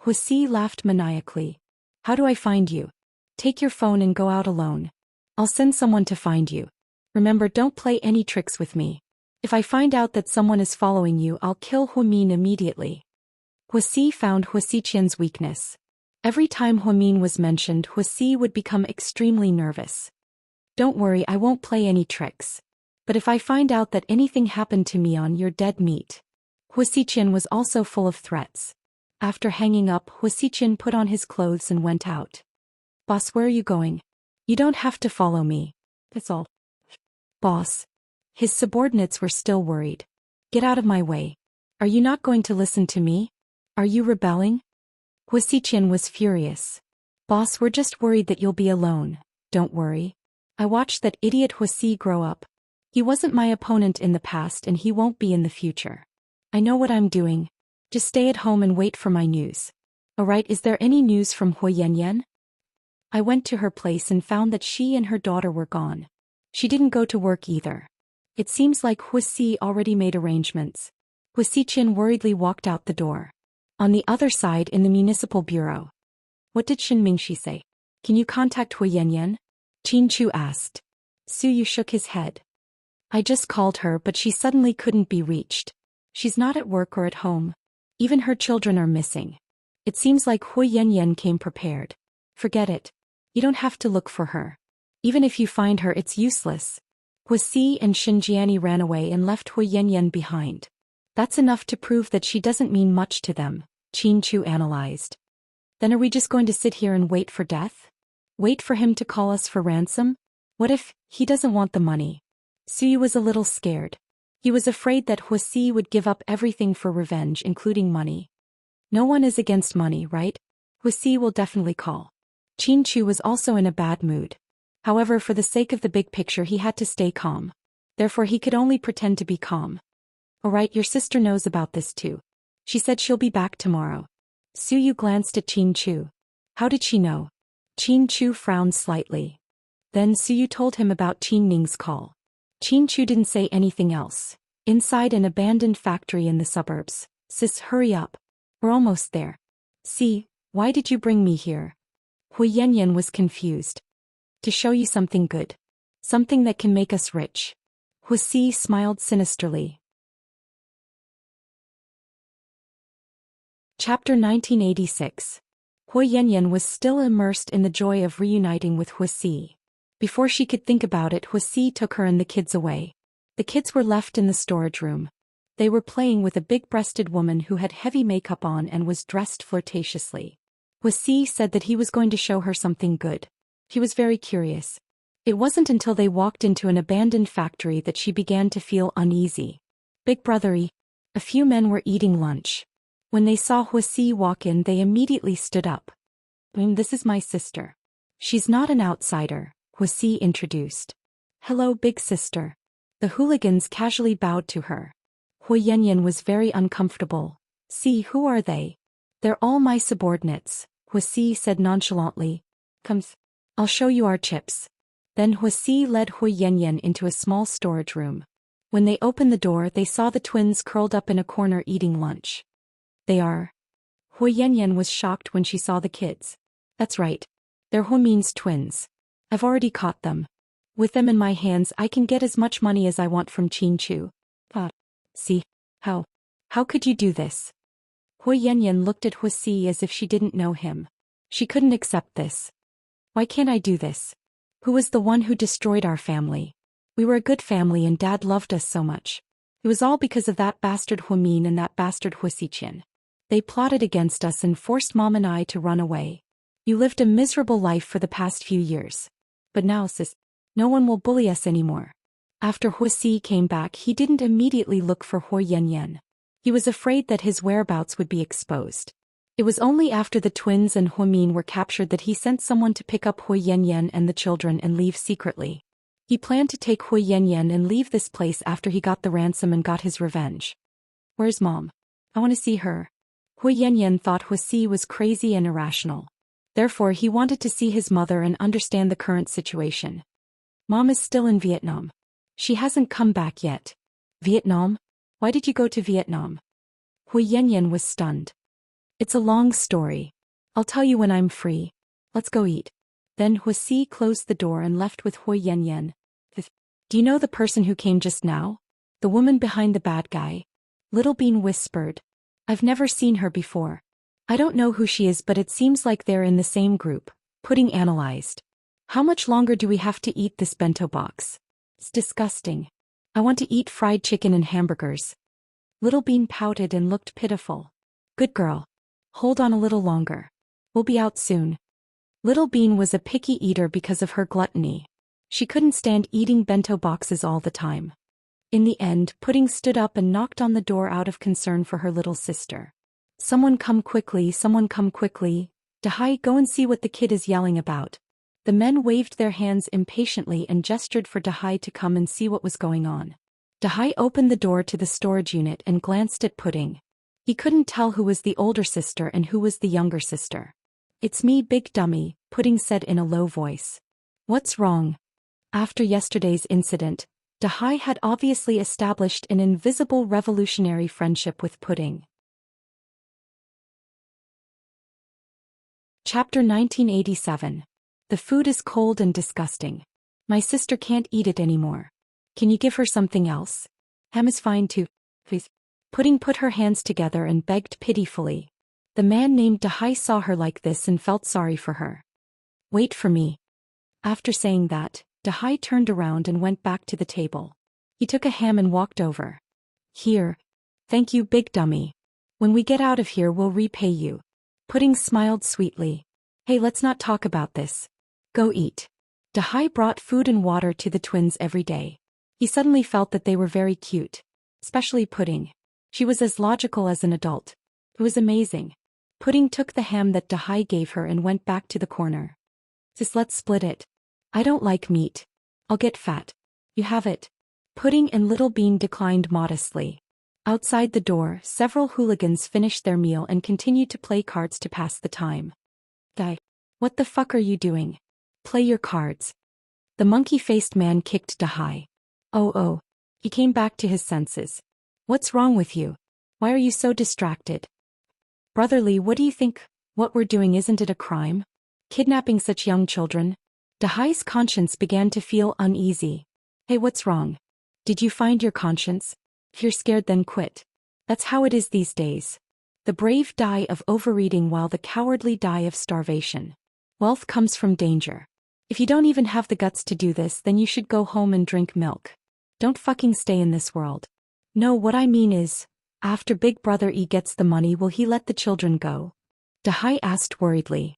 Huasi laughed maniacally. How do I find you? Take your phone and go out alone. I'll send someone to find you. Remember, don't play any tricks with me. If I find out that someone is following you, I'll kill Huamin immediately. Huasi found Huasiqian's weakness. Every time Huamin was mentioned, Huasi would become extremely nervous. Don't worry, I won't play any tricks. But if I find out that anything happened to me on your dead meat. Huasiqian was also full of threats. After hanging up, Huasiqian put on his clothes and went out. Boss, where are you going? You don't have to follow me. That's all. Boss. His subordinates were still worried. Get out of my way. Are you not going to listen to me? Are you rebelling? Huasiqian was furious. Boss, we're just worried that you'll be alone. Don't worry. I watched that idiot Huasi grow up. He wasn't my opponent in the past and he won't be in the future. I know what I'm doing. Just stay at home and wait for my news. Alright, is there any news from Huayanyan? I went to her place and found that she and her daughter were gone. She didn't go to work either. It seems like Huasi already made arrangements. Huasiqian worriedly walked out the door. On the other side, in the municipal bureau. What did Shin Mingxi say? Can you contact Huayanyan? Qin Chu asked. Su Yu shook his head. I just called her, but she suddenly couldn't be reached. She's not at work or at home. Even her children are missing. It seems like Huayanyan came prepared. Forget it. You don't have to look for her. Even if you find her, it's useless. Huasi and Xinjiani ran away and left Huayanyan behind. That's enough to prove that she doesn't mean much to them, Qin Chu analyzed. Then are we just going to sit here and wait for death? Wait for him to call us for ransom? What if he doesn't want the money? Su Yu was a little scared. He was afraid that Huasi would give up everything for revenge, including money. No one is against money, right? Huasi will definitely call. Qin Chu was also in a bad mood. However, for the sake of the big picture, he had to stay calm. Therefore, he could only pretend to be calm. Alright, your sister knows about this too. She said she'll be back tomorrow. Su Yu glanced at Qin Chu. How did she know? Qin Chu frowned slightly. Then Su Yu told him about Qin Ning's call. Qin Chu didn't say anything else. Inside an abandoned factory in the suburbs. Sis, hurry up. We're almost there. See, why did you bring me here? Huayanyan was confused. To show you something good. Something that can make us rich. Huasi smiled sinisterly. Chapter 1986. Huayanyan was still immersed in the joy of reuniting with Huasi. Before she could think about it, Huasi took her and the kids away. The kids were left in the storage room. They were playing with a big-breasted woman who had heavy makeup on and was dressed flirtatiously. Huasi said that he was going to show her something good. He was very curious. It wasn't until they walked into an abandoned factory that she began to feel uneasy. Big brothery. A few men were eating lunch. When they saw Huasi walk in, they immediately stood up. This is my sister. She's not an outsider, Huasi introduced. Hello, big sister. The hooligans casually bowed to her. Huayanyan was very uncomfortable. See, who are they? They're all my subordinates, Huasi said nonchalantly. Come, I'll show you our chips. Then Huasi led Huayanyan into a small storage room. When they opened the door, they saw the twins curled up in a corner eating lunch. They are. Hui Yanyan was shocked when she saw the kids. That's right. They're Huomin's twins. I've already caught them. With them in my hands, I can get as much money as I want from Qin Chu. See? How could you do this? Hui Yanyan looked at Huosi as if she didn't know him. She couldn't accept this. Why can't I do this? Who was the one who destroyed our family? We were a good family and Dad loved us so much. It was all because of that bastard Huomin and that bastard Huosiqian. They plotted against us and forced Mom and I to run away. You lived a miserable life for the past few years. But now, sis, no one will bully us anymore. After Huosi came back, he didn't immediately look for Hui Yanyan. He was afraid that his whereabouts would be exposed. It was only after the twins and Huomin were captured that he sent someone to pick up Hui Yanyan and the children and leave secretly. He planned to take Hui Yanyan and leave this place after he got the ransom and got his revenge. Where's Mom? I want to see her. Hui Yanyan thought Huosi was crazy and irrational. Therefore, he wanted to see his mother and understand the current situation. Mom is still in Vietnam. She hasn't come back yet. Vietnam? Why did you go to Vietnam? Hui Yanyan was stunned. It's a long story. I'll tell you when I'm free. Let's go eat. Then Huosi closed the door and left with Hui Yanyan. Do you know the person who came just now? The woman behind the bad guy? Little Bean whispered. I've never seen her before. I don't know who she is, but it seems like they're in the same group. Pudding analyzed. How much longer do we have to eat this bento box? It's disgusting. I want to eat fried chicken and hamburgers. Little Bean pouted and looked pitiful. Good girl. Hold on a little longer. We'll be out soon. Little Bean was a picky eater because of her gluttony. She couldn't stand eating bento boxes all the time. In the end, Pudding stood up and knocked on the door out of concern for her little sister. Someone come quickly, someone come quickly. Dahai, go and see what the kid is yelling about. The men waved their hands impatiently and gestured for Dahai to come and see what was going on. Dahai opened the door to the storage unit and glanced at Pudding. He couldn't tell who was the older sister and who was the younger sister. It's me, big dummy, Pudding said in a low voice. What's wrong? After yesterday's incident, Dahai had obviously established an invisible revolutionary friendship with Pudding. Chapter 1987. The food is cold and disgusting. My sister can't eat it anymore. Can you give her something else? Ham is fine too, please. Pudding put her hands together and begged pitifully. The man named Dahai saw her like this and felt sorry for her. Wait for me. After saying that, Dahai turned around and went back to the table. He took a ham and walked over. Here. Thank you, big dummy. When we get out of here, we'll repay you. Pudding smiled sweetly. Hey, let's not talk about this. Go eat. Dahai brought food and water to the twins every day. He suddenly felt that they were very cute. Especially Pudding. She was as logical as an adult. It was amazing. Pudding took the ham that Dahai gave her and went back to the corner. Sis, let's split it. I don't like meat. I'll get fat. You have it. Pudding and Little Bean declined modestly. Outside the door, several hooligans finished their meal and continued to play cards to pass the time. Guy, what the fuck are you doing? Play your cards. The monkey-faced man kicked Dahai. Oh. He came back to his senses. What's wrong with you? Why are you so distracted? Brotherly, what do you think? What we're doing, isn't it a crime? Kidnapping such young children? Dahai's conscience began to feel uneasy. Hey, what's wrong? Did you find your conscience? If you're scared, then quit. That's how it is these days. The brave die of overeating while the cowardly die of starvation. Wealth comes from danger. If you don't even have the guts to do this, then you should go home and drink milk. Don't fucking stay in this world. No, what I mean is, after Big Brother E gets the money, will he let the children go? Dahai asked worriedly.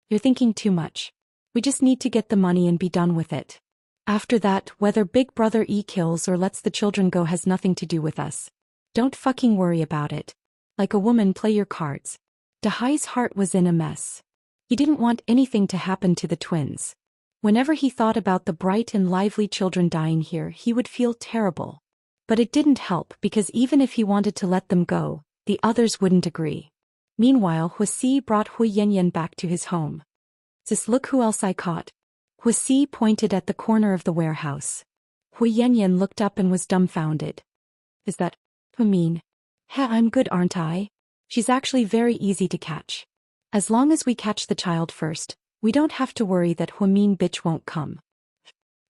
You're thinking too much. We just need to get the money and be done with it. After that, whether Big Brother E kills or lets the children go has nothing to do with us. Don't fucking worry about it. Like a woman, play your cards. Dahai's heart was in a mess. He didn't want anything to happen to the twins. Whenever he thought about the bright and lively children dying here, he would feel terrible. But it didn't help because even if he wanted to let them go, the others wouldn't agree. Meanwhile, Huosi brought Hui Yanyan back to his home. Sis, look who else I caught. Huosi pointed at the corner of the warehouse. Hui Yanyan looked up and was dumbfounded. Is that Humin? I'm good, aren't I? She's actually very easy to catch. As long as we catch the child first, we don't have to worry that Humin bitch won't come.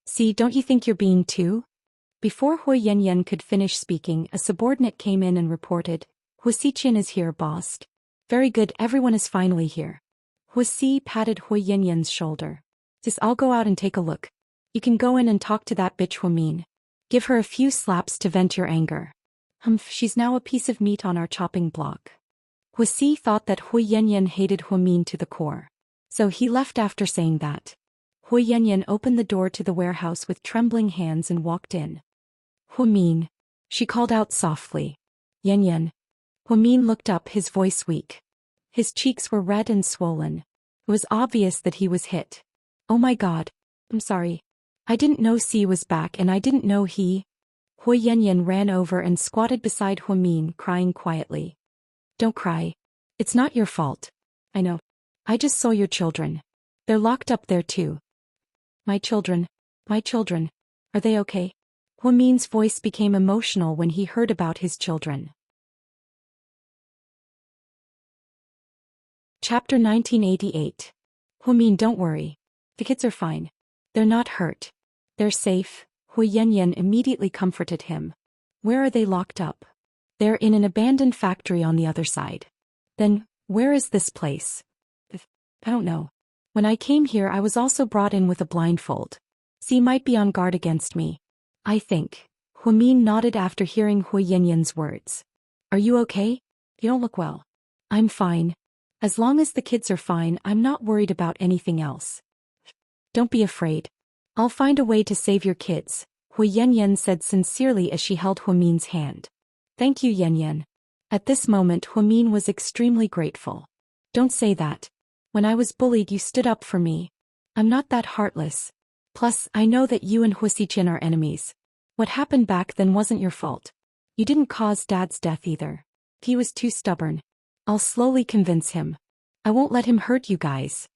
See, don't you think you're being too? Before Hui Yanyan could finish speaking, a subordinate came in and reported, Huasiqian is here, boss. Very good, everyone is finally here. Huasi patted Hui Yanyan's shoulder. Sis, I'll go out and take a look. You can go in and talk to that bitch Humin. Give her a few slaps to vent your anger. She's now a piece of meat on our chopping block. Huasi thought that Hui Yanyan hated Humin to the core. So he left after saying that. Hui Yanyan opened the door to the warehouse with trembling hands and walked in. Humin. She called out softly. Yanyan. Humin looked up, his voice weak. His cheeks were red and swollen. It was obvious that he was hit. Oh my god. I'm sorry. I didn't know C was back and I didn't know he. Hui Yanyan ran over and squatted beside Humin, crying quietly. Don't cry. It's not your fault. I know. I just saw your children. They're locked up there too. My children. My children. Are they okay? Humin's voice became emotional when he heard about his children. Chapter 1988. Humin, don't worry. The kids are fine. They're not hurt. They're safe. Hui Yanyan immediately comforted him. Where are they locked up? They're in an abandoned factory on the other side. Then, where is this place? I don't know. When I came here I was also brought in with a blindfold. C might be on guard against me. I think. Humin nodded after hearing Hui Yanyan's words. Are you okay? You don't look well. I'm fine. As long as the kids are fine, I'm not worried about anything else. Don't be afraid. I'll find a way to save your kids, Hui Yanyan said sincerely as she held Humin's hand. Thank you, Yanyan. At this moment Humin was extremely grateful. Don't say that. When I was bullied you stood up for me. I'm not that heartless. Plus, I know that you and Huasiqian are enemies. What happened back then wasn't your fault. You didn't cause Dad's death either. He was too stubborn. I'll slowly convince him. I won't let him hurt you guys.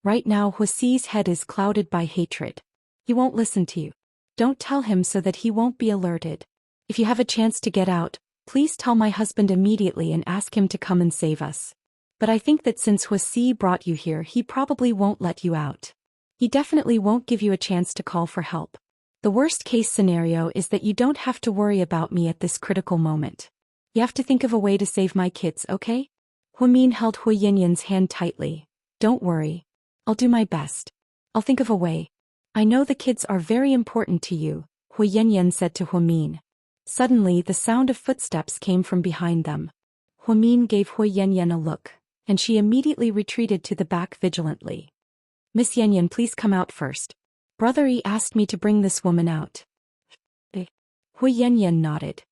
Right now Huasi's head is clouded by hatred. He won't listen to you. Don't tell him so that he won't be alerted. If you have a chance to get out, please tell my husband immediately and ask him to come and save us. But I think that since Huasi brought you here he probably won't let you out. He definitely won't give you a chance to call for help. The worst case scenario is that you don't have to worry about me at this critical moment. You have to think of a way to save my kids, okay? Humin held Hui Yanyan's hand tightly. Don't worry. I'll do my best. I'll think of a way. I know the kids are very important to you, Hui Yanyan said to Humin. Suddenly the sound of footsteps came from behind them. Humin gave Hui Yanyan a look, and she immediately retreated to the back vigilantly. Miss Yanyan, please come out first. Brother Yi asked me to bring this woman out. Hui Yanyan nodded.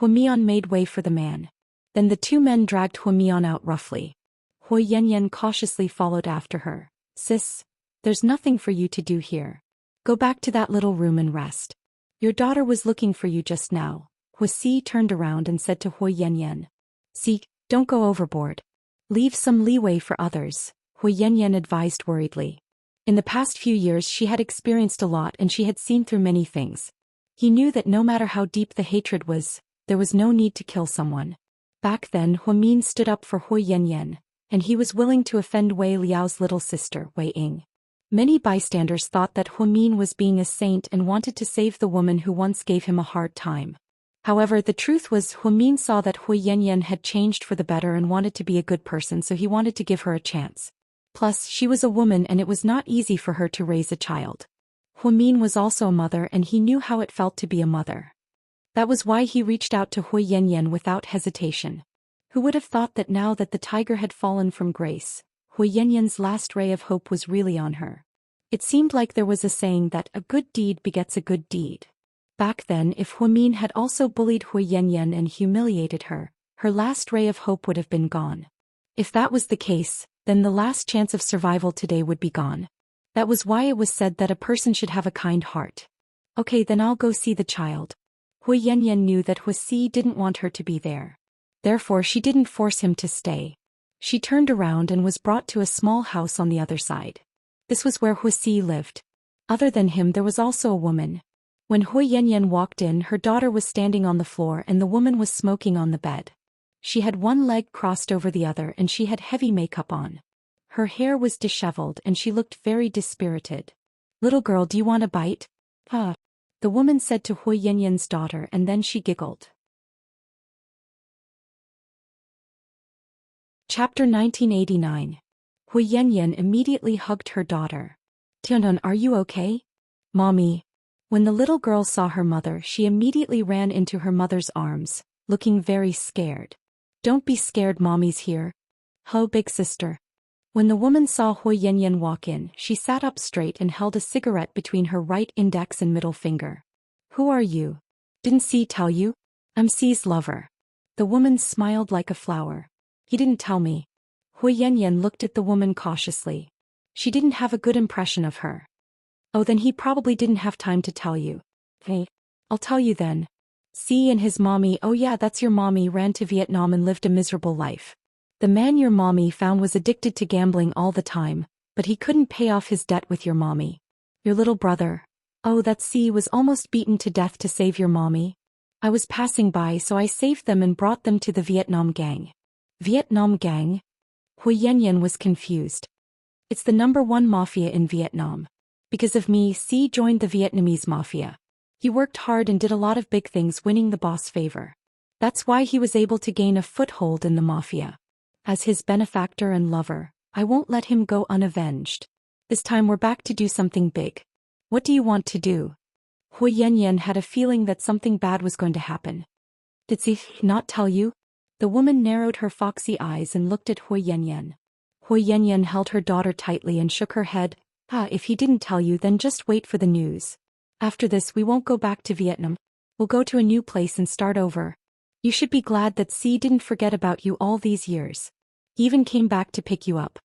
Humian made way for the man. Then the two men dragged Humian out roughly. Hui Yanyan cautiously followed after her. Sis, there's nothing for you to do here. Go back to that little room and rest. Your daughter was looking for you just now. Huasi turned around and said to Hui Yanyan. See, don't go overboard. Leave some leeway for others, Hui Yanyan advised worriedly. In the past few years she had experienced a lot and she had seen through many things. He knew that no matter how deep the hatred was, there was no need to kill someone. Back then Humin stood up for Hui Yanyan, and he was willing to offend Wei Liao's little sister, Wei Ying. Many bystanders thought that Humin was being a saint and wanted to save the woman who once gave him a hard time. However, the truth was Humin saw that Hui Yanyan had changed for the better and wanted to be a good person, so he wanted to give her a chance. Plus, she was a woman and it was not easy for her to raise a child. Humin was also a mother and he knew how it felt to be a mother. That was why he reached out to Hui Yanyan without hesitation. Who would have thought that now that the tiger had fallen from grace, Hui Yanyan's last ray of hope was really on her. It seemed like there was a saying that a good deed begets a good deed. Back then, if Humin had also bullied Hui Yanyan and humiliated her, her last ray of hope would have been gone. If that was the case, then the last chance of survival today would be gone. That was why it was said that a person should have a kind heart. Okay, then I'll go see the child. Hui Yanyan knew that Huasi didn't want her to be there. Therefore she didn't force him to stay. She turned around and was brought to a small house on the other side. This was where Huasi lived. Other than him there was also a woman. When Hui Yanyan walked in, her daughter was standing on the floor and the woman was smoking on the bed. She had one leg crossed over the other and she had heavy makeup on. Her hair was disheveled and she looked very dispirited. "Little girl, do you want a bite?" The woman said to Hui Yanyan's daughter, and then she giggled. Chapter 1989. Hui Yanyan immediately hugged her daughter. "Tianan, are you okay?" "Mommy." When the little girl saw her mother, she immediately ran into her mother's arms, looking very scared. "Don't be scared, Mommy's here." "Ho, big sister." When the woman saw Hui Yanyan walk in, she sat up straight and held a cigarette between her right index and middle finger. "Who are you? Didn't C tell you? I'm C's lover." The woman smiled like a flower. "He didn't tell me." Hui Yanyan looked at the woman cautiously. She didn't have a good impression of her. "Oh, then he probably didn't have time to tell you." "Hey, I'll tell you then. C and his mommy, oh yeah, that's your mommy, ran to Vietnam and lived a miserable life. The man your mommy found was addicted to gambling all the time, but he couldn't pay off his debt with your mommy. Your little brother, oh, that C was almost beaten to death to save your mommy. I was passing by, so I saved them and brought them to the Vietnam gang." "Vietnam gang?" Hui Yanyan was confused. "It's the #1 mafia in Vietnam. Because of me, C joined the Vietnamese mafia. He worked hard and did a lot of big things, winning the boss favor. That's why he was able to gain a foothold in the mafia. As his benefactor and lover, I won't let him go unavenged. This time we're back to do something big. What do you want to do?" Hui Yanyan had a feeling that something bad was going to happen. "Did C not tell you?" The woman narrowed her foxy eyes and looked at Hui Yanyan. Hui Yanyan held her daughter tightly and shook her head. If he didn't tell you, then just wait for the news. After this we won't go back to Vietnam. We'll go to a new place and start over. You should be glad that C didn't forget about you all these years. He even came back to pick you up."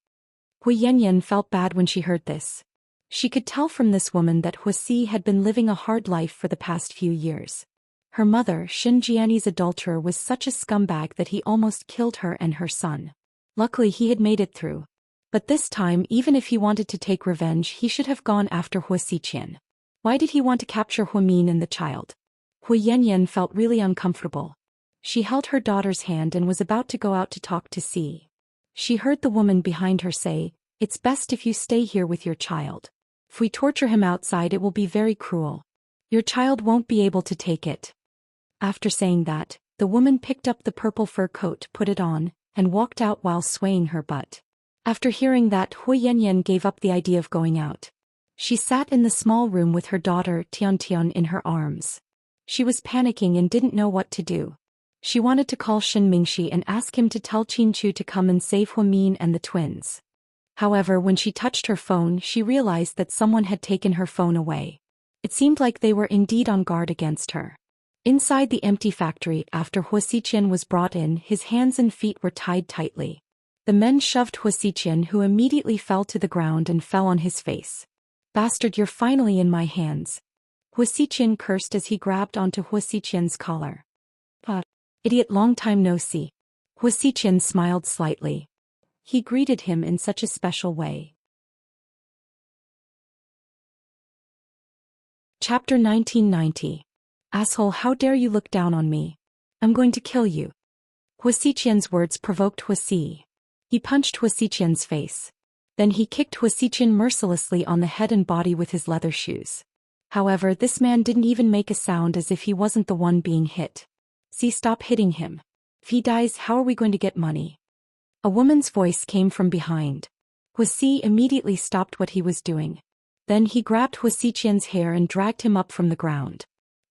Hui Yanyan felt bad when she heard this. She could tell from this woman that Huasi had been living a hard life for the past few years. Her mother, Shin Jiani's adulterer, was such a scumbag that he almost killed her and her son. Luckily he had made it through. But this time, even if he wanted to take revenge, he should have gone after Huasi Qian. Why did he want to capture Huimin and the child? Hui Yanyan felt really uncomfortable. She held her daughter's hand and was about to go out to talk to C. She heard the woman behind her say, "It's best if you stay here with your child. If we torture him outside, it will be very cruel. Your child won't be able to take it." After saying that, the woman picked up the purple fur coat, put it on, and walked out while swaying her butt. After hearing that, Hui Yanyan gave up the idea of going out. She sat in the small room with her daughter Tian Tian in her arms. She was panicking and didn't know what to do. She wanted to call Shin Mingxi and ask him to tell Qin Chu to come and save Huimin and the twins. However, when she touched her phone, she realized that someone had taken her phone away. It seemed like they were indeed on guard against her. Inside the empty factory, after Huasi Qian was brought in, his hands and feet were tied tightly. The men shoved Huasi Qian, who immediately fell to the ground and fell on his face. "Bastard, you're finally in my hands." Huasi Qian cursed as he grabbed onto Huasi Qian's collar. "Idiot, long time no see." Huasi Qian smiled slightly. He greeted him in such a special way. Chapter 1990. Asshole, how dare you look down on me? I'm going to kill you. Huasi Qian's words provoked Huasi. He punched Huasi Qian's face. Then he kicked Huasi Qian mercilessly on the head and body with his leather shoes. However, this man didn't even make a sound, as if he wasn't the one being hit. "See, stop hitting him. If he dies, how are we going to get money?" A woman's voice came from behind. Huasi immediately stopped what he was doing. Then he grabbed Huasi Qian's hair and dragged him up from the ground.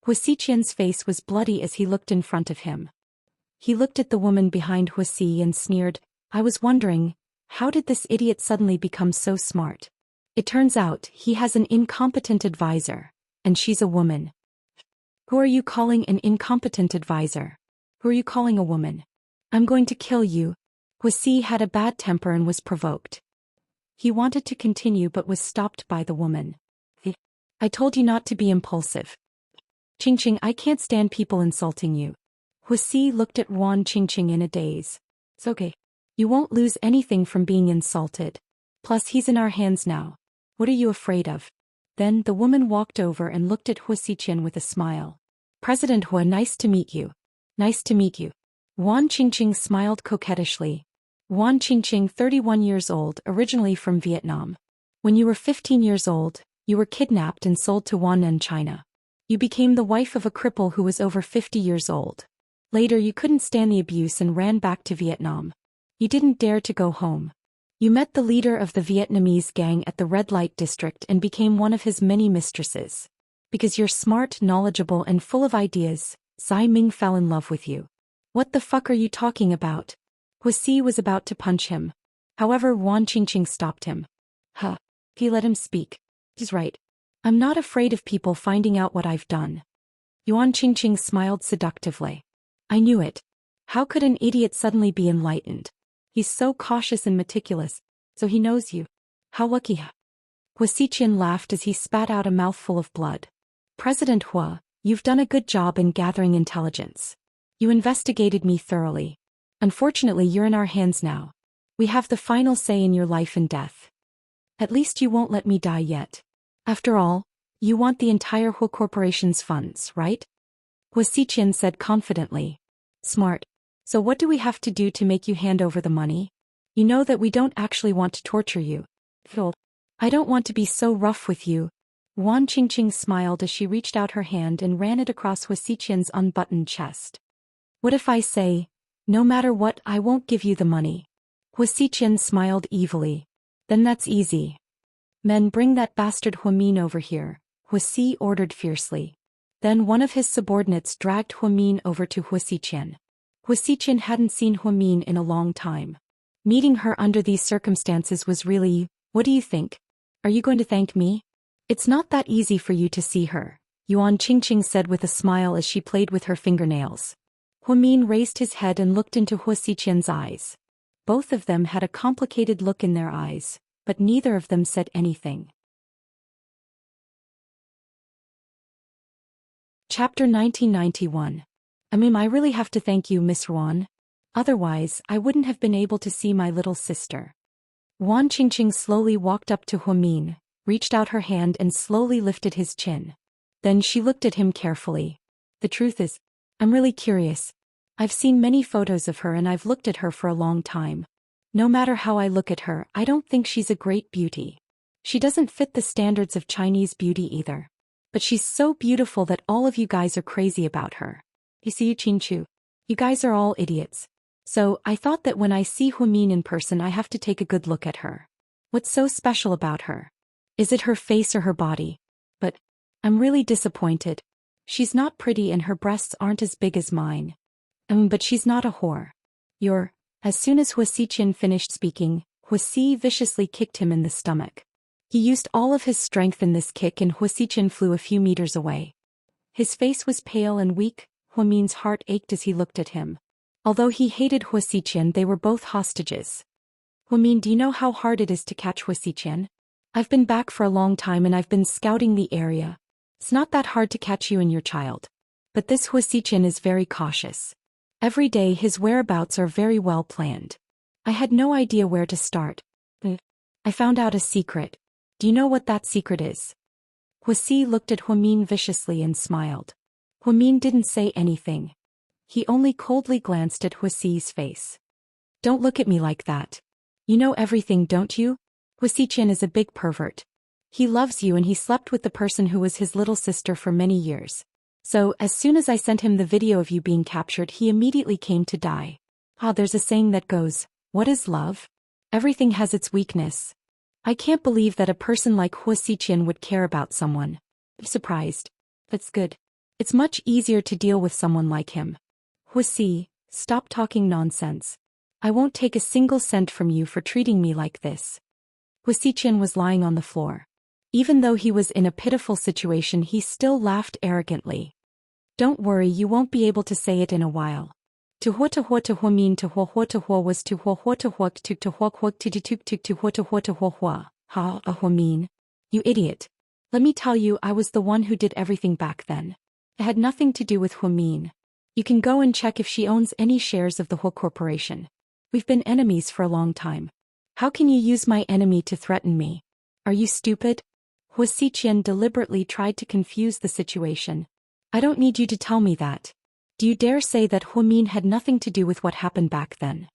Huasi Qian's face was bloody as he looked in front of him. He looked at the woman behind Huasi and sneered, "I was wondering, how did this idiot suddenly become so smart? It turns out he has an incompetent advisor, and she's a woman." "Who are you calling an incompetent advisor? Who are you calling a woman? I'm going to kill you." Huasi had a bad temper and was provoked. He wanted to continue but was stopped by the woman. "I told you not to be impulsive. Qingqing, I can't stand people insulting you." Huasi looked at Wan Qingqing in a daze. "It's okay. You won't lose anything from being insulted. Plus he's in our hands now. What are you afraid of?" Then the woman walked over and looked at Hu Xiqian with a smile. President Hua, nice to meet you. Nice to meet you. Wan Qingqing smiled coquettishly. Wan Qingqing, 31 years old, originally from Vietnam. When you were 15 years old, you were kidnapped and sold to Wannan, China. You became the wife of a cripple who was over 50 years old. Later you couldn't stand the abuse and ran back to Vietnam. You didn't dare to go home. You met the leader of the Vietnamese gang at the red light district and became one of his many mistresses. Because you're smart, knowledgeable and full of ideas, Tsai Ming fell in love with you. What the fuck are you talking about? Hu Si was about to punch him. However, Wan Qingqing stopped him. Huh. He let him speak. He's right. I'm not afraid of people finding out what I've done. Yuan Qingqing smiled seductively. I knew it. How could an idiot suddenly be enlightened? He's so cautious and meticulous, so he knows you. How lucky. Hu Xiqian laughed as he spat out a mouthful of blood. President Hua, you've done a good job in gathering intelligence. You investigated me thoroughly. Unfortunately, you're in our hands now. We have the final say in your life and death. At least you won't let me die yet. After all, you want the entire Hua Corporation's funds, right? Hu Xiqian said confidently. Smart. So what do we have to do to make you hand over the money? You know that we don't actually want to torture you. Phil. I don't want to be so rough with you. Wan Qingqing smiled as she reached out her hand and ran it across Hu Xiqian's unbuttoned chest. What if I say, no matter what, I won't give you the money? Hu Xiqian smiled evilly. Then that's easy. Men, bring that bastard Huamin over here, Hu Si ordered fiercely. Then one of his subordinates dragged Huamin over to Hu Xiqian. Hu Xiqian hadn't seen Huamin in a long time. Meeting her under these circumstances was really, what do you think? Are you going to thank me? It's not that easy for you to see her, Yuan Qingqing said with a smile as she played with her fingernails. Huamin raised his head and looked into Hu Xiqian's eyes. Both of them had a complicated look in their eyes, but neither of them said anything. Chapter 1991. I really have to thank you, Miss Wan. Otherwise, I wouldn't have been able to see my little sister. Wan Qingqing slowly walked up to Huamin, reached out her hand and slowly lifted his chin. Then she looked at him carefully. The truth is, I'm really curious. I've seen many photos of her and I've looked at her for a long time. No matter how I look at her, I don't think she's a great beauty. She doesn't fit the standards of Chinese beauty either. But she's so beautiful that all of you guys are crazy about her. You see, Qingchu, you guys are all idiots. So, I thought that when I see Huamin in person I have to take a good look at her. What's so special about her? Is it her face or her body? But I'm really disappointed. She's not pretty and her breasts aren't as big as mine. But she's not a whore. As soon as Hu Xiqian finished speaking, Hu Si viciously kicked him in the stomach. He used all of his strength in this kick and Hu Xiqian flew a few meters away. His face was pale and weak, Huamin's heart ached as he looked at him. Although he hated Hu Xiqian, they were both hostages. Huamin, do you know how hard it is to catch Hu Xiqian? I've been back for a long time and I've been scouting the area. It's not that hard to catch you and your child. But this Hu Xiqian is very cautious. Every day his whereabouts are very well planned. I had no idea where to start. I found out a secret. Do you know what that secret is? Hu Si looked at Huamin viciously and smiled. Huamin didn't say anything. He only coldly glanced at Hu Si's face. Don't look at me like that. You know everything, don't you? Hu Xiqian is a big pervert. He loves you and he slept with the person who was his little sister for many years. So, as soon as I sent him the video of you being captured, he immediately came to die. There's a saying that goes, what is love? Everything has its weakness. I can't believe that a person like Hu Xiqian would care about someone. I'm surprised. That's good. It's much easier to deal with someone like him. Hu Si, stop talking nonsense. I won't take a single cent from you for treating me like this. Hu Xiqian was lying on the floor. Even though he was in a pitiful situation, he still laughed arrogantly. Don't worry, you won't be able to say it in a while. To hua mean to hua was to hua to hua to hua. Ha, a hua mean. You idiot. Let me tell you, I was the one who did everything back then. It had nothing to do with Huamin. You can go and check if she owns any shares of the Hua Corporation. We've been enemies for a long time. How can you use my enemy to threaten me? Are you stupid? Hua Xiqian deliberately tried to confuse the situation. I don't need you to tell me that. Do you dare say that Huamin had nothing to do with what happened back then?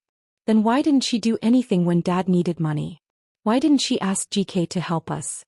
Then why didn't she do anything when Dad needed money? Why didn't she ask GK to help us?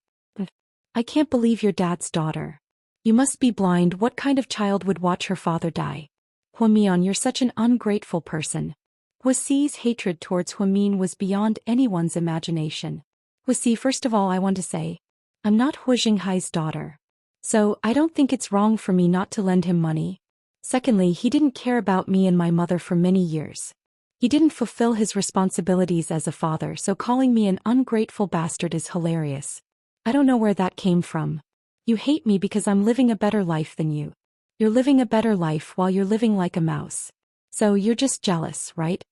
I can't believe you're Dad's daughter. You must be blind. What kind of child would watch her father die? Huamian, you're such an ungrateful person. Hua Xi's hatred towards Huamin was beyond anyone's imagination. Hua Xi, first of all I want to say, I'm not Hua Jinghai's daughter. So, I don't think it's wrong for me not to lend him money. Secondly, he didn't care about me and my mother for many years. He didn't fulfill his responsibilities as a father, so calling me an ungrateful bastard is hilarious. I don't know where that came from. You hate me because I'm living a better life than you. You're living a better life while you're living like a mouse. So you're just jealous, right?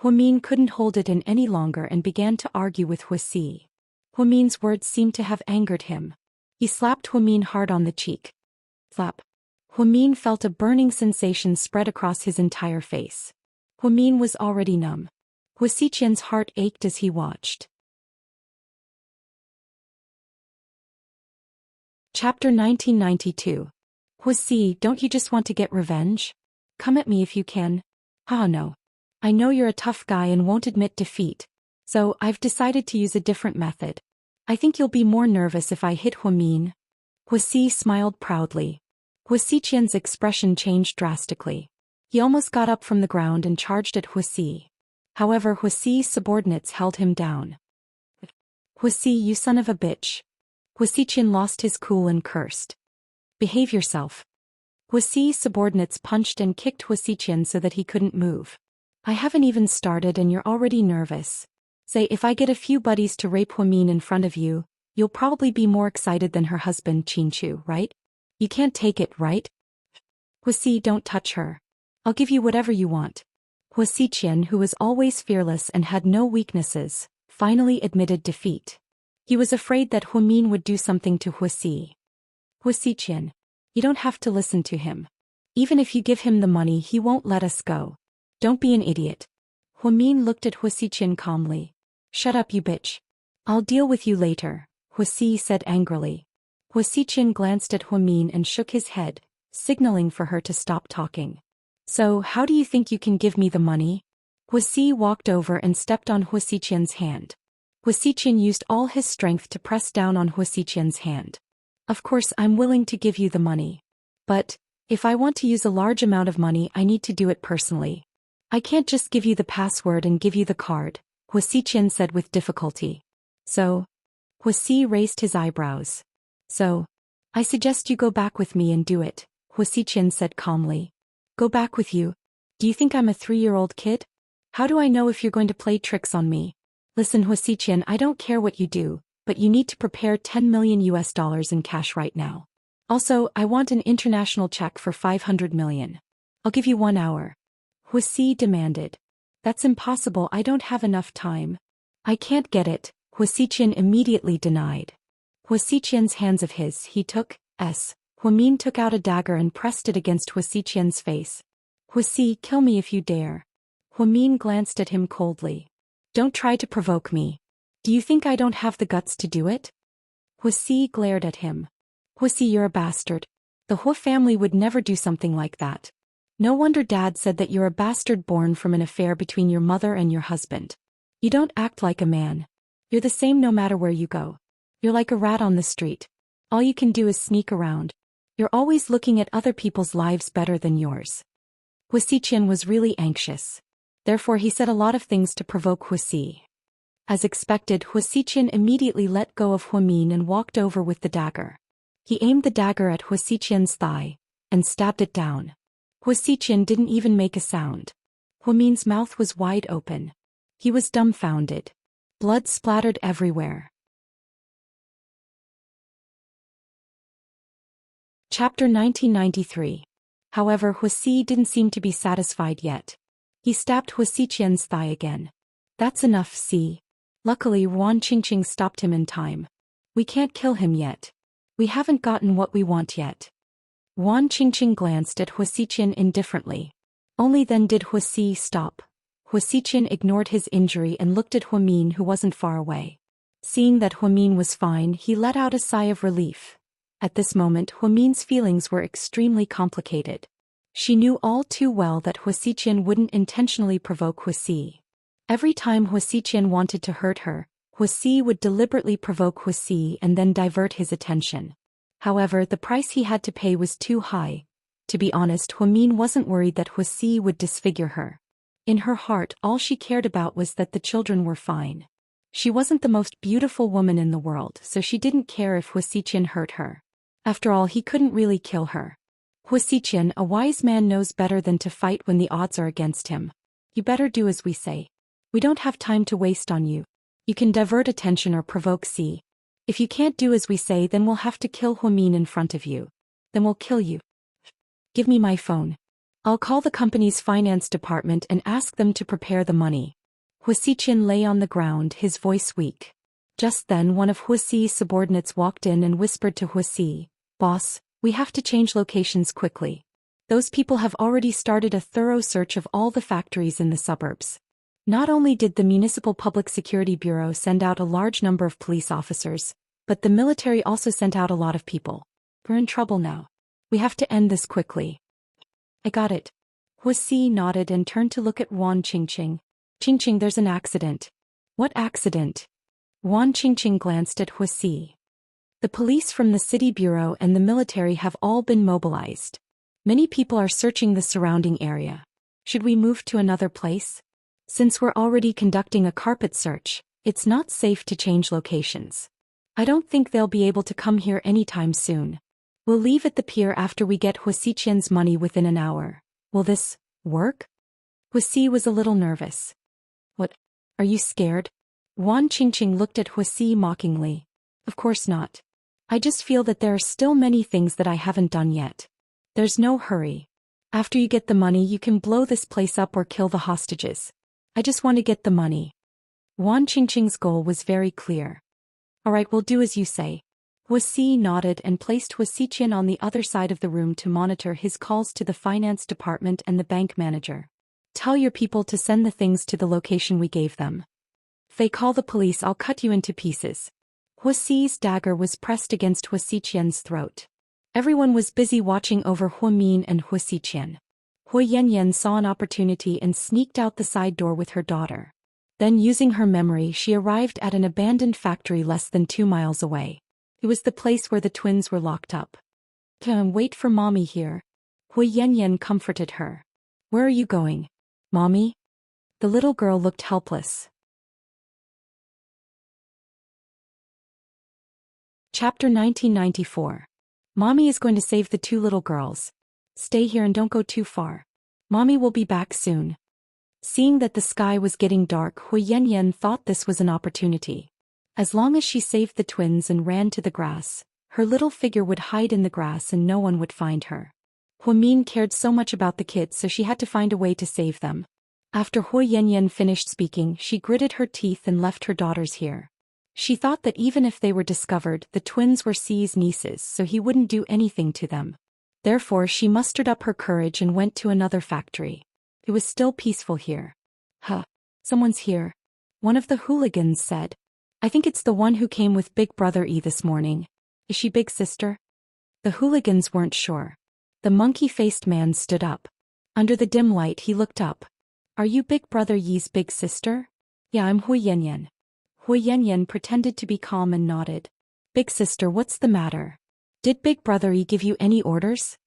Huamin couldn't hold it in any longer and began to argue with Hua Xi. Huamin's words seemed to have angered him. He slapped Huamin hard on the cheek. Slap. Huamin felt a burning sensation spread across his entire face. Huamin was already numb. Hua Xiqian's heart ached as he watched. Chapter 1992. Hua Xi, don't you just want to get revenge? Come at me if you can. No. I know you're a tough guy and won't admit defeat. So, I've decided to use a different method. I think you'll be more nervous if I hit Huamin. Hua Xi smiled proudly. Hua Xiqian's expression changed drastically. He almost got up from the ground and charged at Hua Xi. However, Hua Xi's subordinates held him down. Hua Xi, you son of a bitch. Hua Xiqian lost his cool and cursed. Behave yourself. Hua Xi's subordinates punched and kicked Hua Xiqian so that he couldn't move. I haven't even started and you're already nervous. Say, if I get a few buddies to rape Huamin in front of you, you'll probably be more excited than her husband Qinchu, right? You can't take it, right? Hua Xi, don't touch her. I'll give you whatever you want. Hua Xiqian, who was always fearless and had no weaknesses, finally admitted defeat. He was afraid that Huamin would do something to Hua Xi. Hua Xiqian, you don't have to listen to him. Even if you give him the money, he won't let us go. Don't be an idiot. Huamin looked at Hua Xiqian calmly. Shut up, you bitch. I'll deal with you later, Hua Xi said angrily. Hua Xiqian glanced at Huamin and shook his head, signaling for her to stop talking. So, how do you think you can give me the money? Hua Xi walked over and stepped on Hua Xiqian's hand. Hua Xiqian used all his strength to press down on Hua Xiqian's hand. Of course, I'm willing to give you the money. But, if I want to use a large amount of money, I need to do it personally. I can't just give you the password and give you the card, Hua Xiqian said with difficulty. So? Hua Xi raised his eyebrows. So? I suggest you go back with me and do it, Hua Xiqian said calmly. Go back with you? Do you think I'm a 3-year-old kid? How do I know if you're going to play tricks on me? Listen, Hua Xiqian, I don't care what you do, but you need to prepare $10 million in cash right now. Also, I want an international check for $500 million. I'll give you 1 hour. Hua Xi demanded. That's impossible, I don't have enough time. I can't get it, Hua Xiqian immediately denied. Hua Xiqian's hands of his, he took, Huamin took out a dagger and pressed it against Hua Xiqian's face. Hua Xi, kill me if you dare. Huamin glanced at him coldly. Don't try to provoke me. Do you think I don't have the guts to do it? Hua Xi glared at him. Hua Xi, you're a bastard. The Hua family would never do something like that. No wonder Dad said that you're a bastard born from an affair between your mother and your husband. You don't act like a man. You're the same no matter where you go. You're like a rat on the street. All you can do is sneak around. You're always looking at other people's lives better than yours. Hua Xiqian was really anxious. Therefore he said a lot of things to provoke Hua Xi. As expected, Hua Xiqian immediately let go of Huamin and walked over with the dagger. He aimed the dagger at Hua Xiqian's thigh, and stabbed it down. Hua Xiqian didn't even make a sound. Huamin's mouth was wide open. He was dumbfounded. Blood splattered everywhere. Chapter 1993. However, Hua Xi didn't seem to be satisfied yet. He stabbed Hua Xiqian's thigh again. That's enough, Xi. Luckily, Yuan Qingqing stopped him in time. We can't kill him yet. We haven't gotten what we want yet. Yuan Qingqing glanced at Hua Xiqian indifferently. Only then did Hua Xi stop. Hua Xiqian ignored his injury and looked at Huamin, who wasn't far away. Seeing that Huamin was fine, he let out a sigh of relief. At this moment, Huamin's feelings were extremely complicated. She knew all too well that Huasiqian wouldn't intentionally provoke Huasi. Every time Huasiqian wanted to hurt her, Huasi would deliberately provoke Huasi and then divert his attention. However, the price he had to pay was too high. To be honest, Huamin wasn't worried that Huasi would disfigure her. In her heart, all she cared about was that the children were fine. She wasn't the most beautiful woman in the world, so she didn't care if Huasiqian hurt her. After all, he couldn't really kill her. Huasiqian, a wise man, knows better than to fight when the odds are against him. You better do as we say. We don't have time to waste on you. You can divert attention or provoke C. If you can't do as we say, then we'll have to kill Huamin in front of you. Then we'll kill you. Give me my phone. I'll call the company's finance department and ask them to prepare the money. Huasiqian lay on the ground, his voice weak. Just then one of Huasi's subordinates walked in and whispered to Huasi, "Boss, we have to change locations quickly. Those people have already started a thorough search of all the factories in the suburbs." Not only did the Municipal Public Security Bureau send out a large number of police officers, but the military also sent out a lot of people. We're in trouble now. We have to end this quickly. I got it. Huasi nodded and turned to look at Wan Qingqing. Qingqing, there's an accident. What accident? Wan Qingqing glanced at Huasi. The police from the city bureau and the military have all been mobilized. Many people are searching the surrounding area. Should we move to another place? Since we're already conducting a carpet search, it's not safe to change locations. I don't think they'll be able to come here anytime soon. We'll leave at the pier after we get Huasiqian's money within an hour. Will this work? Huasi was a little nervous. What? Are you scared? Wan Qingqing looked at Huasi mockingly. Of course not. I just feel that there are still many things that I haven't done yet. There's no hurry. After you get the money, you can blow this place up or kill the hostages. I just want to get the money. Wan Qingqing's goal was very clear. All right, we'll do as you say. Huasi nodded and placed Huasiqian on the other side of the room to monitor his calls to the finance department and the bank manager. Tell your people to send the things to the location we gave them. If they call the police, I'll cut you into pieces. Huasi's dagger was pressed against Huasiqian's throat. Everyone was busy watching over Huamin and Huasiqian. Huayanyan saw an opportunity and sneaked out the side door with her daughter. Then, using her memory, she arrived at an abandoned factory less than 2 miles away. It was the place where the twins were locked up. Wait for mommy here. Huayanyan comforted her. Where are you going? Mommy? The little girl looked helpless. Chapter 1994. Mommy is going to save the 2 little girls. Stay here and don't go too far. Mommy will be back soon. Seeing that the sky was getting dark, Huayanyan thought this was an opportunity. As long as she saved the twins and ran to the grass, her little figure would hide in the grass and no one would find her. Huamin cared so much about the kids, so she had to find a way to save them. After Huayanyan finished speaking, she gritted her teeth and left her daughters here. She thought that even if they were discovered, the twins were C's nieces, so he wouldn't do anything to them. Therefore, she mustered up her courage and went to another factory. It was still peaceful here. Someone's here. One of the hooligans said. I think it's the one who came with Big Brother E this morning. Is she Big Sister? The hooligans weren't sure. The monkey-faced man stood up. Under the dim light, he looked up. Are you Big Brother Yi's big sister? Yeah, I'm Huayanyan. Huayanyan pretended to be calm and nodded. Big sister, what's the matter? Did Big Brother Yi give you any orders?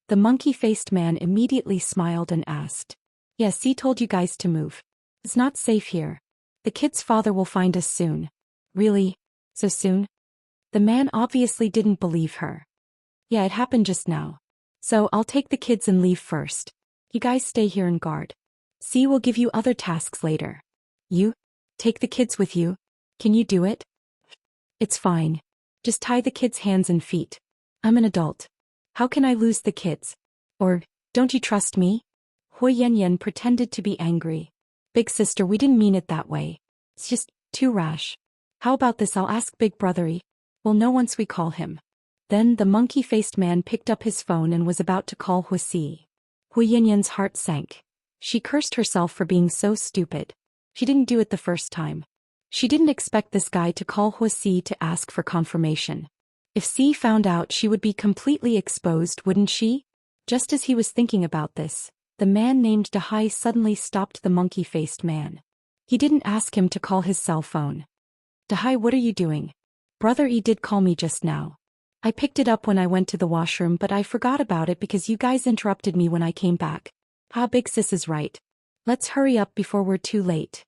The monkey-faced man immediately smiled and asked. Yes, he told you guys to move. It's not safe here. The kid's father will find us soon. Really? So soon? The man obviously didn't believe her. Yeah, it happened just now. So I'll take the kids and leave first. You guys stay here and guard. C will give you other tasks later. You? Take the kids with you? Can you do it? It's fine. Just tie the kids' hands and feet. I'm an adult. How can I lose the kids? Or, don't you trust me? Huayanyan pretended to be angry. Big sister, we didn't mean it that way. It's just too rash. How about this? I'll ask Big Brother E. We'll know once we call him. Then the monkey-faced man picked up his phone and was about to call Huasi. Huayanyan's heart sank. She cursed herself for being so stupid. She didn't do it the first time. She didn't expect this guy to call Huasi to ask for confirmation. If C found out, she would be completely exposed, wouldn't she? Just as he was thinking about this, the man named Dahai suddenly stopped the monkey-faced man. He didn't ask him to call his cell phone. Dahai, what are you doing? Brother E did call me just now. I picked it up when I went to the washroom, but I forgot about it because you guys interrupted me when I came back. Big sis is right. Let's hurry up before we're too late.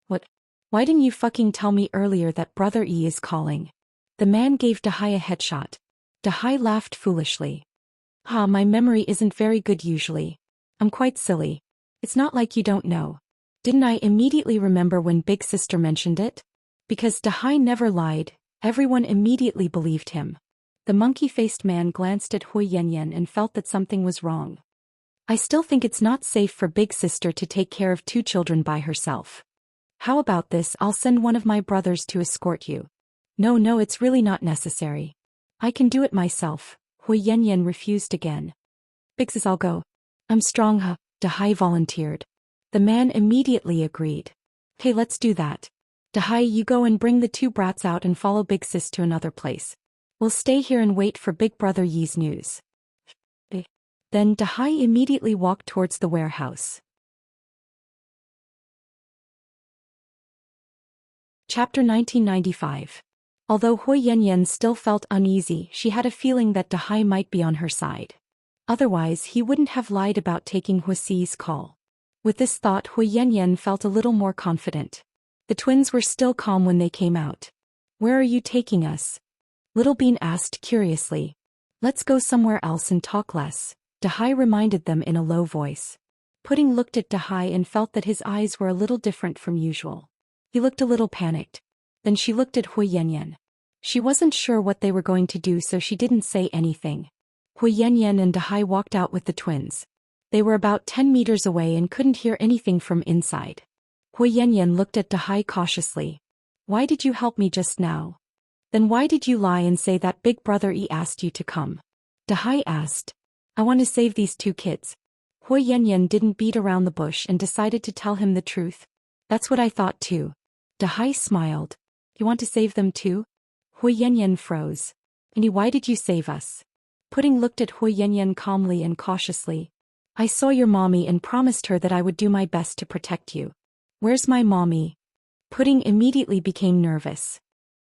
What? Why didn't you fucking tell me earlier that Brother E is calling? The man gave Dahai a headshot. Dahai laughed foolishly. My memory isn't very good usually. I'm quite silly. It's not like you don't know. Didn't I immediately remember when Big Sister mentioned it? Because Dahai never lied, everyone immediately believed him. The monkey-faced man glanced at Hui Yanyan and felt that something was wrong. I still think it's not safe for Big Sister to take care of 2 children by herself. How about this? I'll send one of my brothers to escort you. No, it's really not necessary. I can do it myself. Hui Yanyan refused again. Big sis, I'll go. I'm strong, Dahai volunteered. The man immediately agreed. Hey, let's do that. Dahai, you go and bring the 2 brats out and follow Big Sis to another place. We'll stay here and wait for Big Brother Yi's news. Then Dahai immediately walked towards the warehouse. Chapter 1995. Although Hui Yanyan still felt uneasy, she had a feeling that Dahai might be on her side. Otherwise, he wouldn't have lied about taking Huasi's call. With this thought, Hui Yanyan felt a little more confident. The twins were still calm when they came out. Where are you taking us? Little Bean asked curiously. Let's go somewhere else and talk less, Dahai reminded them in a low voice. Pudding looked at Dahai and felt that his eyes were a little different from usual. He looked a little panicked. Then she looked at Hui Yanyan. She wasn't sure what they were going to do, so she didn't say anything. Hui Yanyan and Dahai walked out with the twins. They were about 10 meters away and couldn't hear anything from inside. Hui Yanyan looked at Dahai cautiously. Why did you help me just now? Then why did you lie and say that Big Brother E asked you to come? Dahai asked. I want to save these 2 kids. Hui Yanyan didn't beat around the bush and decided to tell him the truth. That's what I thought too. Dahai smiled. You want to save them too? Hui Yanyan froze. And why did you save us? Pudding looked at Hui Yanyan calmly and cautiously. I saw your mommy and promised her that I would do my best to protect you. Where's my mommy? Pudding immediately became nervous.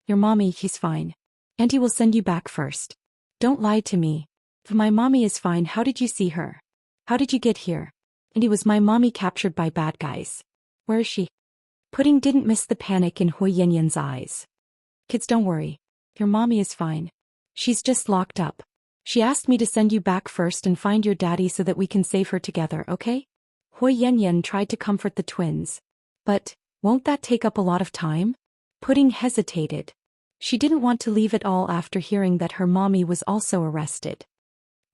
Your mommy, she's fine. Auntie will send you back first. Don't lie to me. If my mommy is fine, how did you see her? How did you get here? Auntie, was my mommy captured by bad guys? Where is she? Pudding didn't miss the panic in Hui Yanyan's eyes. Kids, don't worry. Your mommy is fine. She's just locked up. She asked me to send you back first and find your daddy so that we can save her together, okay? Hui Yanyan tried to comfort the twins. But, won't that take up a lot of time? Pudding hesitated. She didn't want to leave at all after hearing that her mommy was also arrested.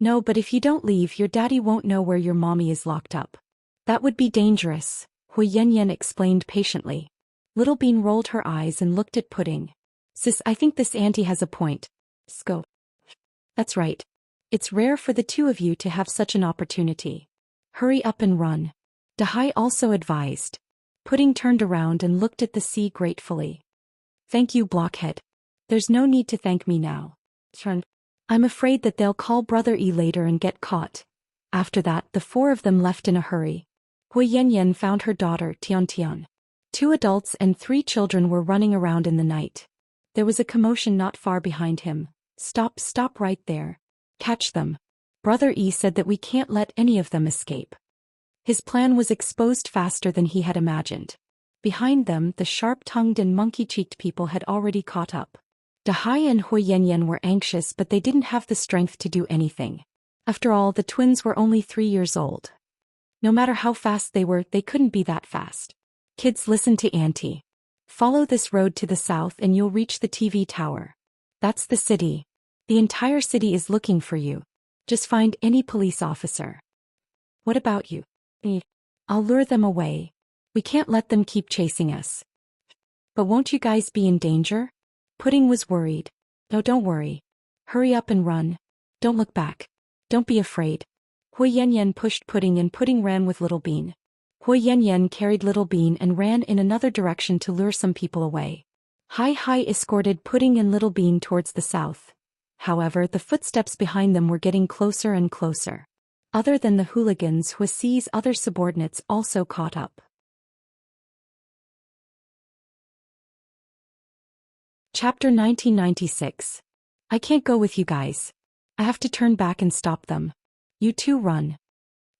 No, but if you don't leave, your daddy won't know where your mommy is locked up. That would be dangerous, Hui Yanyan explained patiently. Little Bean rolled her eyes and looked at Pudding. Sis, I think this auntie has a point. Sco. That's right. It's rare for the 2 of you to have such an opportunity. Hurry up and run. Dahai also advised. Pudding turned around and looked at the sea gratefully. Thank you, Blockhead. There's no need to thank me now. I'm afraid that they'll call Brother E later and get caught. After that, the 4 of them left in a hurry. Hui Yanyan found her daughter, Tian Tian. 2 adults and 3 children were running around in the night. There was a commotion not far behind him. Stop right there. Catch them. Brother E said that we can't let any of them escape. His plan was exposed faster than he had imagined. Behind them, the sharp-tongued and monkey-cheeked people had already caught up. Dahai and Hui Yanyan were anxious, but they didn't have the strength to do anything. After all, the twins were only 3 years old. No matter how fast they were, they couldn't be that fast. Kids, listen to Auntie. Follow this road to the south and you'll reach the TV tower. That's the city. The entire city is looking for you. Just find any police officer. What about you? I'll lure them away. We can't let them keep chasing us. But won't you guys be in danger? Pudding was worried. No, don't worry. Hurry up and run. Don't look back. Don't be afraid. Hui Yanyan pushed Pudding and Pudding ran with Little Bean. Hui Yan carried Little Bean and ran in another direction to lure some people away. Hai escorted Pudding and Little Bean towards the south. However, the footsteps behind them were getting closer and closer. Other than the hooligans, Hui's other subordinates also caught up. Chapter 1996. I can't go with you guys. I have to turn back and stop them. You two run.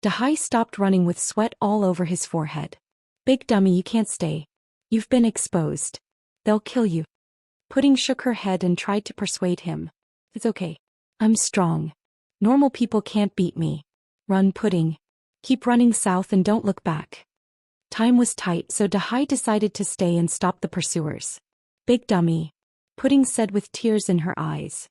Dahai stopped running with sweat all over his forehead. Big dummy, you can't stay. You've been exposed. They'll kill you. Pudding shook her head and tried to persuade him. It's okay. I'm strong. Normal people can't beat me. Run, Pudding. Keep running south and don't look back. Time was tight, so Dahai decided to stay and stop the pursuers. Big dummy. Pudding said with tears in her eyes.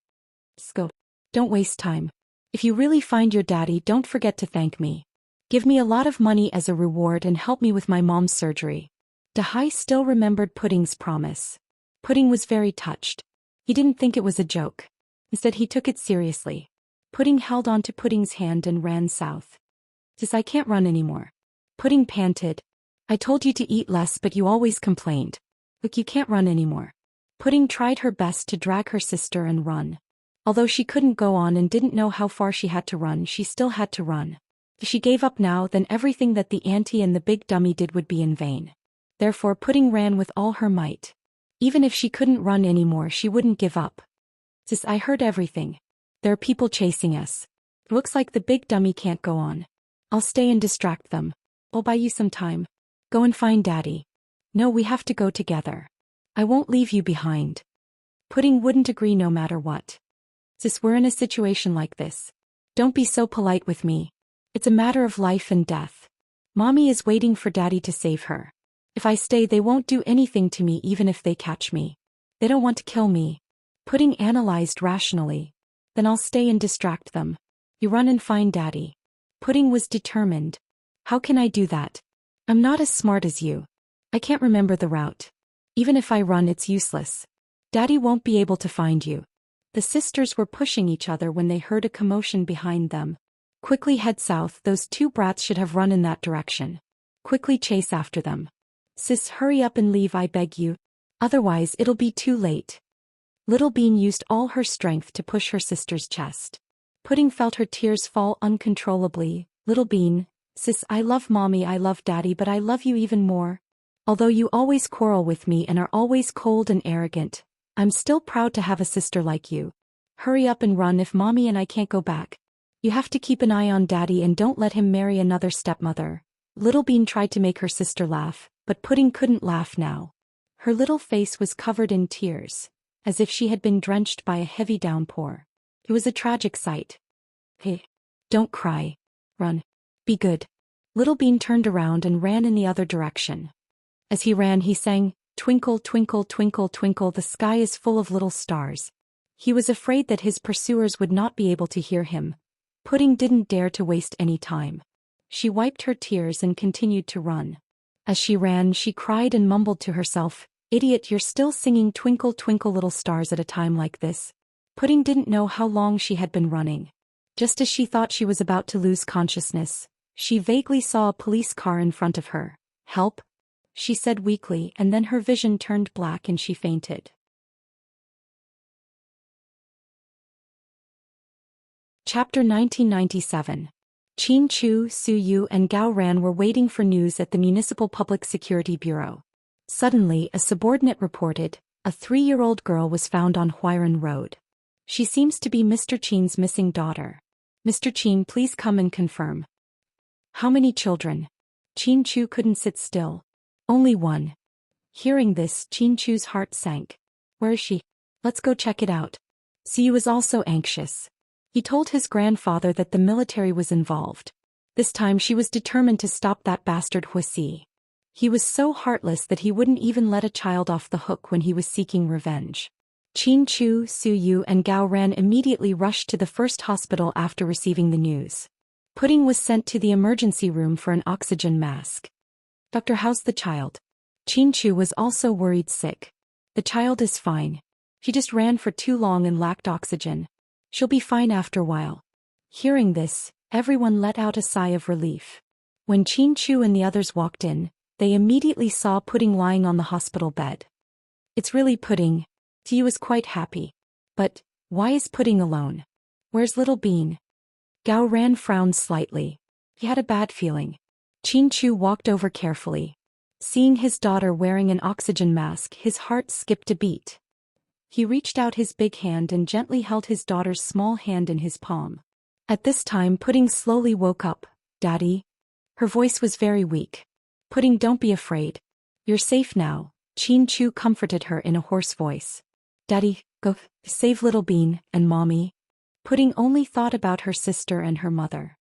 Let's go. Don't waste time. If you really find your daddy, don't forget to thank me. Give me a lot of money as a reward and help me with my mom's surgery. Dahai still remembered Pudding's promise. Pudding was very touched. He didn't think it was a joke. Instead, he took it seriously. Pudding held on to Pudding's hand and ran south. Sis, I can't run anymore. Pudding panted. I told you to eat less, but you always complained. Look, you can't run anymore. Pudding tried her best to drag her sister and run. Although she couldn't go on and didn't know how far she had to run, she still had to run. If she gave up now, then everything that the auntie and the big dummy did would be in vain. Therefore, Pudding ran with all her might. Even if she couldn't run anymore, she wouldn't give up. Sis, I heard everything. There are people chasing us. It looks like the big dummy can't go on. I'll stay and distract them. I'll buy you some time. Go and find Daddy. No, we have to go together. I won't leave you behind. Pudding wouldn't agree no matter what. Sis, we're in a situation like this. Don't be so polite with me. It's a matter of life and death. Mommy is waiting for Daddy to save her. If I stay, they won't do anything to me even if they catch me. They don't want to kill me. Pudding analyzed rationally. Then I'll stay and distract them. You run and find Daddy. Pudding was determined. How can I do that? I'm not as smart as you. I can't remember the route. Even if I run, it's useless. Daddy won't be able to find you. The sisters were pushing each other when they heard a commotion behind them. Quickly head south, those two brats should have run in that direction. Quickly chase after them. Sis, hurry up and leave, I beg you. Otherwise, it'll be too late. Little Bean used all her strength to push her sister's chest. Pudding felt her tears fall uncontrollably. Little Bean, sis, I love Mommy, I love Daddy, but I love you even more. Although you always quarrel with me and are always cold and arrogant, I'm still proud to have a sister like you. Hurry up and run if Mommy and I can't go back. You have to keep an eye on Daddy and don't let him marry another stepmother. Little Bean tried to make her sister laugh, but Pudding couldn't laugh now. Her little face was covered in tears, as if she had been drenched by a heavy downpour. It was a tragic sight. Hey, don't cry. Run. Be good. Little Bean turned around and ran in the other direction. As he ran, he sang, "Twinkle, twinkle, twinkle, twinkle, the sky is full of little stars." He was afraid that his pursuers would not be able to hear him. Pudding didn't dare to waste any time. She wiped her tears and continued to run. As she ran, she cried and mumbled to herself, "Idiot, you're still singing Twinkle, Twinkle, Little Stars at a time like this." Pudding didn't know how long she had been running. Just as she thought she was about to lose consciousness, she vaguely saw a police car in front of her. "Help," she said weakly, and then her vision turned black and she fainted. Chapter 1997. Chin Chu, Su Yu and Gao Ran were waiting for news at the Municipal Public Security Bureau. Suddenly, a subordinate reported, a 3-year-old girl was found on Huiran Road. She seems to be Mr. Chin's missing daughter. Mr. Chin, please come and confirm. How many children? Chin Chu couldn't sit still. Only one. Hearing this, Chin Chu's heart sank. Where is she? Let's go check it out. Siu was also anxious. He told his grandfather that the military was involved. This time she was determined to stop that bastard Hui. He was so heartless that he wouldn't even let a child off the hook when he was seeking revenge. Chin Chu, Su Yu and Gao Ran immediately rushed to the first hospital after receiving the news. Pudding was sent to the emergency room for an oxygen mask. "Doctor, how's the child?" Chin Chu was also worried sick. "The child is fine. She just ran for too long and lacked oxygen. She'll be fine after a while." Hearing this, everyone let out a sigh of relief. When Chin Chu and the others walked in, they immediately saw Pudding lying on the hospital bed. It's really Pudding. Tiu was quite happy. But, why is Pudding alone? Where's Little Bean? Gao Ran frowned slightly. He had a bad feeling. Chin Chu walked over carefully. Seeing his daughter wearing an oxygen mask, his heart skipped a beat. He reached out his big hand and gently held his daughter's small hand in his palm. At this time Pudding slowly woke up. Daddy? Her voice was very weak. Pudding, don't be afraid. You're safe now, Chin Chu comforted her in a hoarse voice. Daddy, go save Little Bean and Mommy. Pudding only thought about her sister and her mother.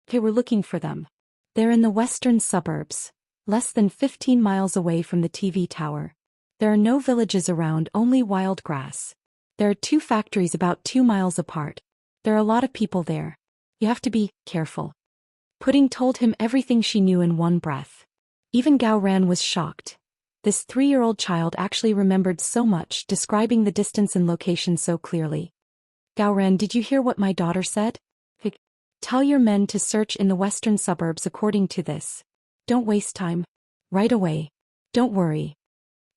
They were looking for them. They're in the western suburbs, less than 15 miles away from the TV tower. There are no villages around, only wild grass. There are 2 factories about 2 miles apart. There are a lot of people there. You have to be careful. Pudding told him everything she knew in one breath. Even Gao Ran was shocked. This 3-year-old child actually remembered so much, describing the distance and location so clearly. Gao Ran, did you hear what my daughter said? Tell your men to search in the western suburbs according to this. Don't waste time. Right away. Don't worry.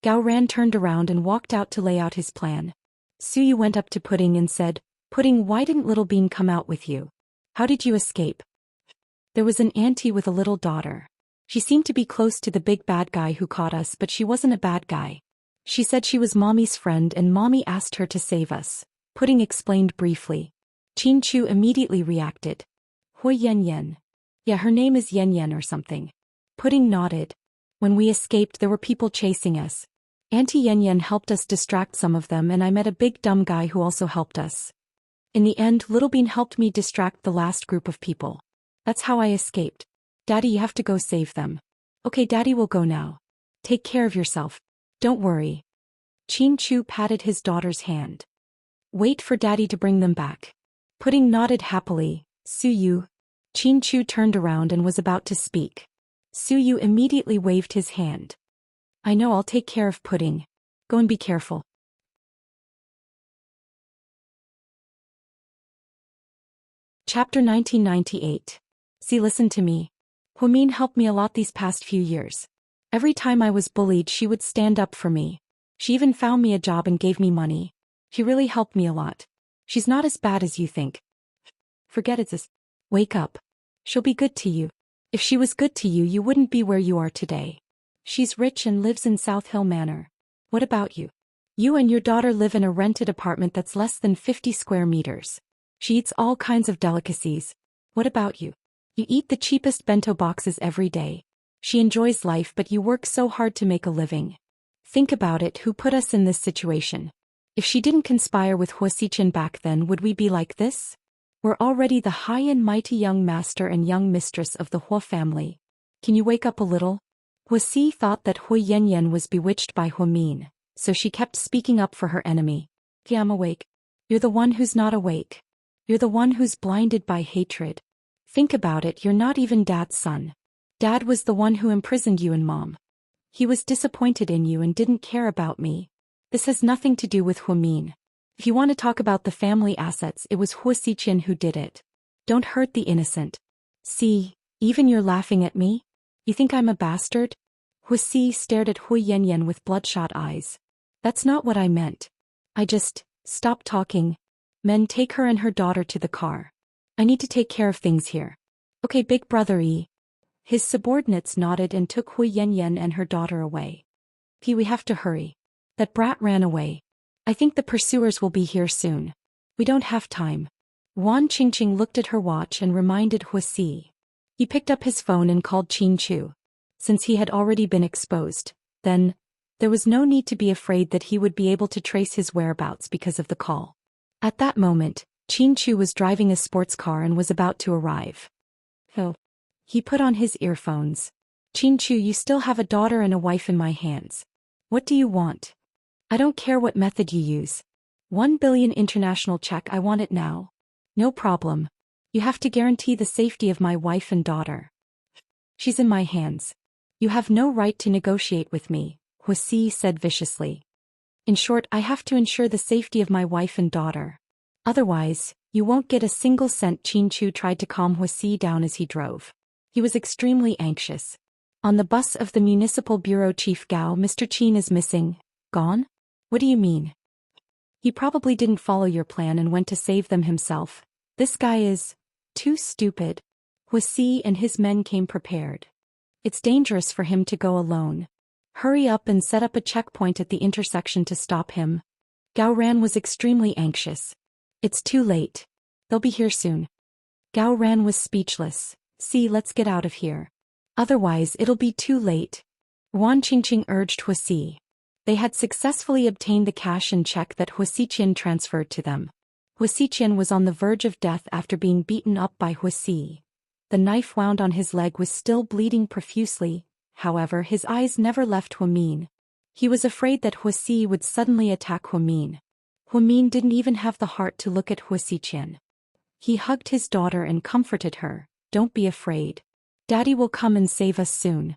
Gao Ran turned around and walked out to lay out his plan. Suyu went up to Pudding and said, Pudding, why didn't Little Bean come out with you? How did you escape? There was an auntie with a little daughter. She seemed to be close to the big bad guy who caught us, but she wasn't a bad guy. She said she was Mommy's friend and Mommy asked her to save us. Pudding explained briefly. Chin Chu immediately reacted. Hui Yen Yen. Yeah, her name is Yen Yen or something. Pudding nodded. When we escaped, there were people chasing us. Auntie Yen Yen helped us distract some of them, and I met a big dumb guy who also helped us. In the end, Little Bean helped me distract the last group of people. That's how I escaped. Daddy, you have to go save them. Okay, Daddy will go now. Take care of yourself. Don't worry. Chin Chu patted his daughter's hand. Wait for Daddy to bring them back. Pudding nodded happily. Suyu. Chin Chu turned around and was about to speak. Suyu immediately waved his hand. I know, I'll take care of Pudding. Go and be careful. Chapter 1998. See, listen to me. Huimin helped me a lot these past few years. Every time I was bullied, she would stand up for me. She even found me a job and gave me money. She really helped me a lot. She's not as bad as you think. Forget it, sis. Wake up. She'll be good to you. If she was good to you, you wouldn't be where you are today. She's rich and lives in South Hill Manor. What about you? You and your daughter live in a rented apartment that's less than 50 square meters. She eats all kinds of delicacies. What about you? You eat the cheapest bento boxes every day. She enjoys life, but you work so hard to make a living. Think about it, who put us in this situation? If she didn't conspire with Hua Xichen back then, would we be like this? We're already the high and mighty young master and young mistress of the Hua family. Can you wake up a little? Hua Si thought that Hui Yen Yen was bewitched by Huimin, so she kept speaking up for her enemy. I'm awake. You're the one who's not awake. You're the one who's blinded by hatred. Think about it, you're not even Dad's son. Dad was the one who imprisoned you and Mom. He was disappointed in you and didn't care about me. This has nothing to do with Huimin. If you want to talk about the family assets, it was Hua Xichen who did it. Don't hurt the innocent. See, even you're laughing at me? You think I'm a bastard? Hua Si stared at Hui Yen Yen with bloodshot eyes. That's not what I meant. Stop talking. Men, take her and her daughter to the car. I need to take care of things here. Okay, big brother E. His subordinates nodded and took Hui Yen Yen and her daughter away. We have to hurry. That brat ran away. I think the pursuers will be here soon. We don't have time. Wan Qingqing looked at her watch and reminded Hua Si. He picked up his phone and called Chin Chu. Since he had already been exposed, then, there was no need to be afraid that he would be able to trace his whereabouts because of the call. At that moment, Chin Chu was driving a sports car and was about to arrive. Oh. He put on his earphones. Chin Chu, you still have a daughter and a wife in my hands. What do you want? I don't care what method you use. 1 billion international check, I want it now. No problem. You have to guarantee the safety of my wife and daughter. She's in my hands. You have no right to negotiate with me, Hua Si said viciously. In short, I have to ensure the safety of my wife and daughter. Otherwise, you won't get a single cent. Chin Chu tried to calm Hua Si down as he drove. He was extremely anxious. On the bus of the municipal bureau chief Gao, Mr. Qin is missing. Gone? What do you mean? He probably didn't follow your plan and went to save them himself. This guy is too stupid. Huasi and his men came prepared. It's dangerous for him to go alone. Hurry up and set up a checkpoint at the intersection to stop him. Gao Ran was extremely anxious. It's too late. They'll be here soon. Gao Ran was speechless. See, let's get out of here. Otherwise it'll be too late. Wan Qingqing urged Huasi. They had successfully obtained the cash and check that Huasiqian transferred to them. Huasiqian was on the verge of death after being beaten up by Huasi. The knife wound on his leg was still bleeding profusely, however his eyes never left Huamin. He was afraid that Huasi would suddenly attack Huamin. Huamin didn't even have the heart to look at Huasiqian. He hugged his daughter and comforted her. Don't be afraid. Daddy will come and save us soon.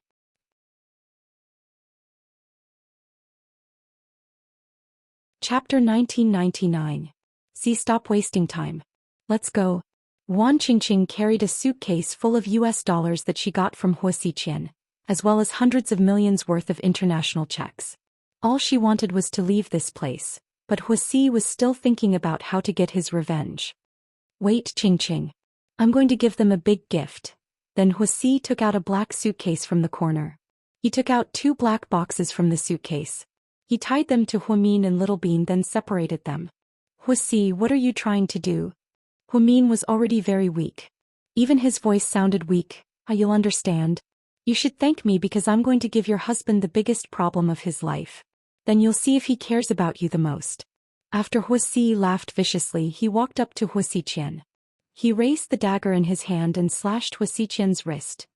Chapter 1999. See, stop wasting time. Let's go. Wan Qingqing carried a suitcase full of US dollars that she got from Huasiqian, as well as hundreds of millions worth of international checks. All she wanted was to leave this place, but Huasi was still thinking about how to get his revenge. Wait, Qingqing. I'm going to give them a big gift. Then Huasi took out a black suitcase from the corner. He took out 2 black boxes from the suitcase. He tied them to Huamin and Little Bean, then separated them. Huasi, what are you trying to do? Huamin was already very weak. Even his voice sounded weak. You'll understand. You should thank me because I'm going to give your husband the biggest problem of his life. Then you'll see if he cares about you the most. After Huasi laughed viciously, he walked up to Huasiqian. He raised the dagger in his hand and slashed Huasiqian's wrist.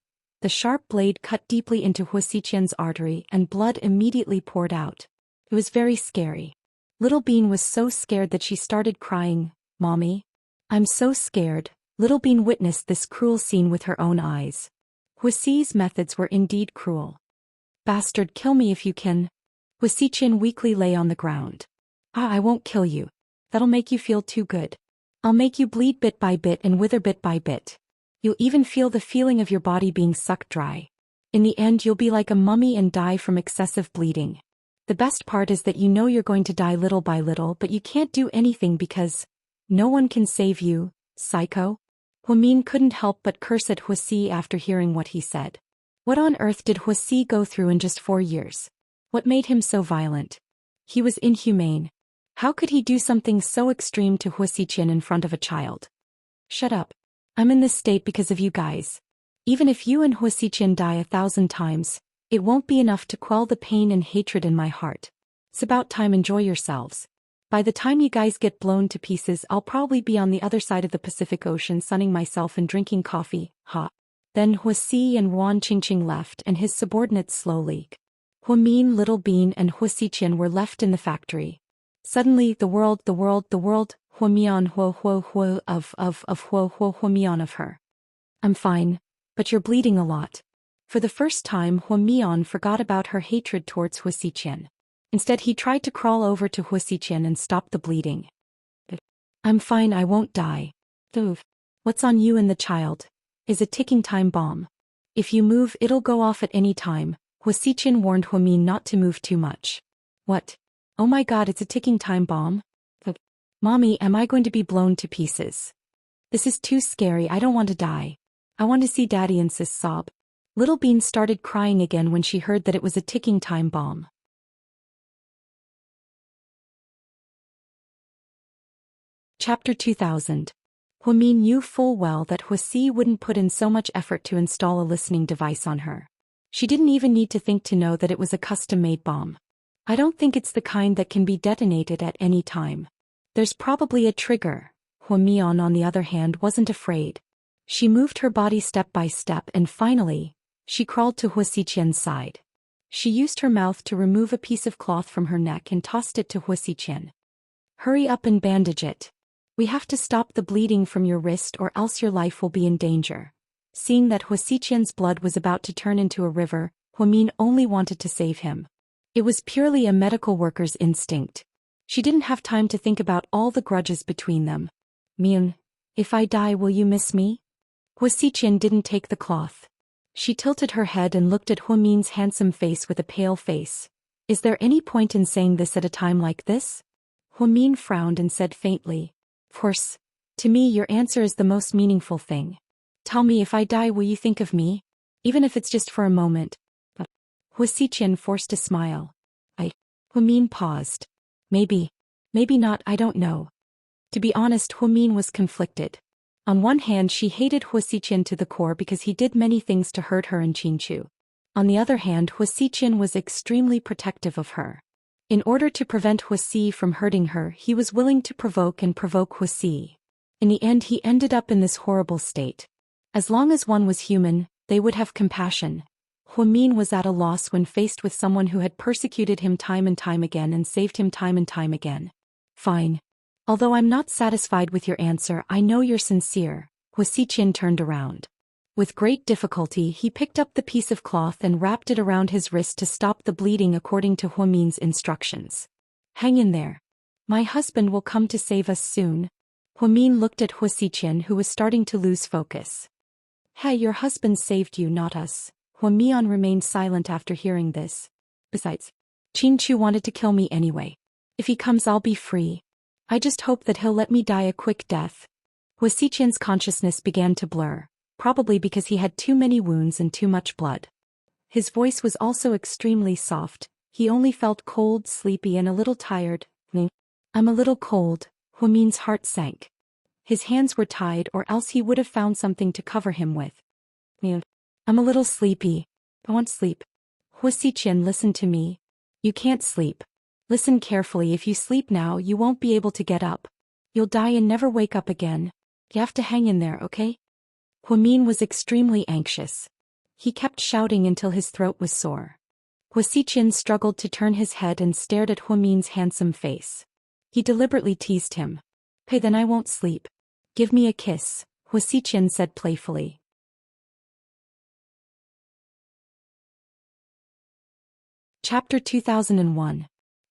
The sharp blade cut deeply into Huasiqian's artery and blood immediately poured out. It was very scary. Little Bean was so scared that she started crying. Mommy? I'm so scared. Little Bean witnessed this cruel scene with her own eyes. Huasi's methods were indeed cruel. Bastard, kill me if you can. Huasiqian weakly lay on the ground. I won't kill you. That'll make you feel too good. I'll make you bleed bit by bit and wither bit by bit. You'll even feel the feeling of your body being sucked dry. In the end you'll be like a mummy and die from excessive bleeding. The best part is that you know you're going to die little by little, but you can't do anything because no one can save you, psycho. Huamin couldn't help but curse at Huasi after hearing what he said. What on earth did Huasi go through in just 4 years? What made him so violent? He was inhumane. How could he do something so extreme to Huasiqian in front of a child? Shut up. I'm in this state because of you guys. Even if you and Huasiqian die 1,000 times, it won't be enough to quell the pain and hatred in my heart. It's about time, enjoy yourselves. By the time you guys get blown to pieces, I'll probably be on the other side of the Pacific Ocean sunning myself and drinking coffee. Ha. Then Huasi and Wan Qingqing left and his subordinates slowly. Huamin, Little Bean and Huasiqian were left in the factory. Suddenly the world, Huamian Huo of Huamian of her. I'm fine, but you're bleeding a lot. For the first time Huamian forgot about her hatred towards Huasiqian. Instead he tried to crawl over to Huasiqian and stop the bleeding. I'm fine, I won't die. What's on you and the child? Is a ticking time bomb. If you move it'll go off at any time. Huasiqian warned Huamin not to move too much. What? Oh my god, it's a ticking time bomb? Mommy, am I going to be blown to pieces? This is too scary, I don't want to die. I want to see Daddy and Sis sob. Little Bean started crying again when she heard that it was a ticking time bomb. Chapter 2000. Huamin knew full well that Huasi wouldn't put in so much effort to install a listening device on her. She didn't even need to think to know that it was a custom-made bomb. I don't think it's the kind that can be detonated at any time. There's probably a trigger. Huamian, on the other hand, wasn't afraid. She moved her body step by step and finally, she crawled to Huasiqian's side. She used her mouth to remove a piece of cloth from her neck and tossed it to Huasiqian. Hurry up and bandage it. We have to stop the bleeding from your wrist or else your life will be in danger. Seeing that Huasiqian's blood was about to turn into a river, Huamin only wanted to save him. It was purely a medical worker's instinct. She didn't have time to think about all the grudges between them. Mian, if I die will you miss me? Hua Xiqian didn't take the cloth. She tilted her head and looked at Huamin's handsome face with a pale face. Is there any point in saying this at a time like this? Huamin frowned and said faintly. Of course. To me your answer is the most meaningful thing. Tell me, if I die, will you think of me? Even if it's just for a moment. Hua Xiqian forced a smile. Huamin paused. Maybe not, I don't know. To be honest, Huamin was conflicted. On one hand, she hated Hua Xiqian to the core because he did many things to hurt her and Qinchu. On the other hand, Hua Xiqian was extremely protective of her. In order to prevent Hua Xi from hurting her, he was willing to provoke Hua Xi. In the end, he ended up in this horrible state. As long as one was human, they would have compassion. Huamin was at a loss when faced with someone who had persecuted him time and time again and saved him time and time again. Fine. Although I'm not satisfied with your answer, I know you're sincere. Hua Xiqian turned around. With great difficulty, he picked up the piece of cloth and wrapped it around his wrist to stop the bleeding according to Huamin's instructions. Hang in there. My husband will come to save us soon. Huamin looked at Hua Xiqian, who was starting to lose focus. Hey, your husband saved you, not us. Huamian remained silent after hearing this. Besides, Qinchu wanted to kill me anyway. If he comes, I'll be free. I just hope that he'll let me die a quick death. Hua Xiqian's consciousness began to blur, probably because he had too many wounds and too much blood. His voice was also extremely soft. He only felt cold, sleepy, and a little tired. I'm a little cold. Huamin's heart sank. His hands were tied, or else he would have found something to cover him with. I'm a little sleepy. I want sleep. Hua Xiqian, listen to me. You can't sleep. Listen carefully. If you sleep now, you won't be able to get up. You'll die and never wake up again. You have to hang in there, okay? Huamin was extremely anxious. He kept shouting until his throat was sore. Hua Xiqian struggled to turn his head and stared at Huamin's handsome face. He deliberately teased him. Hey, then I won't sleep. Give me a kiss, Hua Xiqian said playfully. Chapter 2001.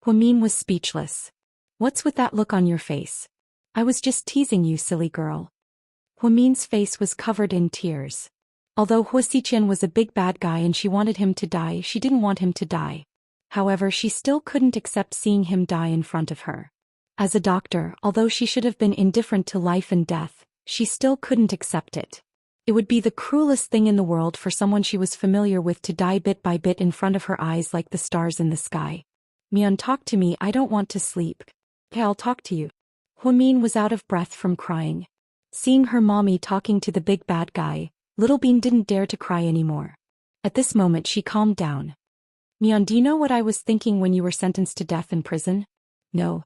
Huamin was speechless. What's with that look on your face? I was just teasing you, silly girl. Huamin's face was covered in tears. Although Hua Xiqian was a big bad guy and she wanted him to die, she didn't want him to die. However, she still couldn't accept seeing him die in front of her. As a doctor, although she should have been indifferent to life and death, she still couldn't accept it. It would be the cruelest thing in the world for someone she was familiar with to die bit by bit in front of her eyes like the stars in the sky. Mian, talk to me, I don't want to sleep. Okay, I'll talk to you. Huamin was out of breath from crying. Seeing her mommy talking to the big bad guy, Little Bean didn't dare to cry anymore. At this moment she calmed down. Mian, do you know what I was thinking when you were sentenced to death in prison? No.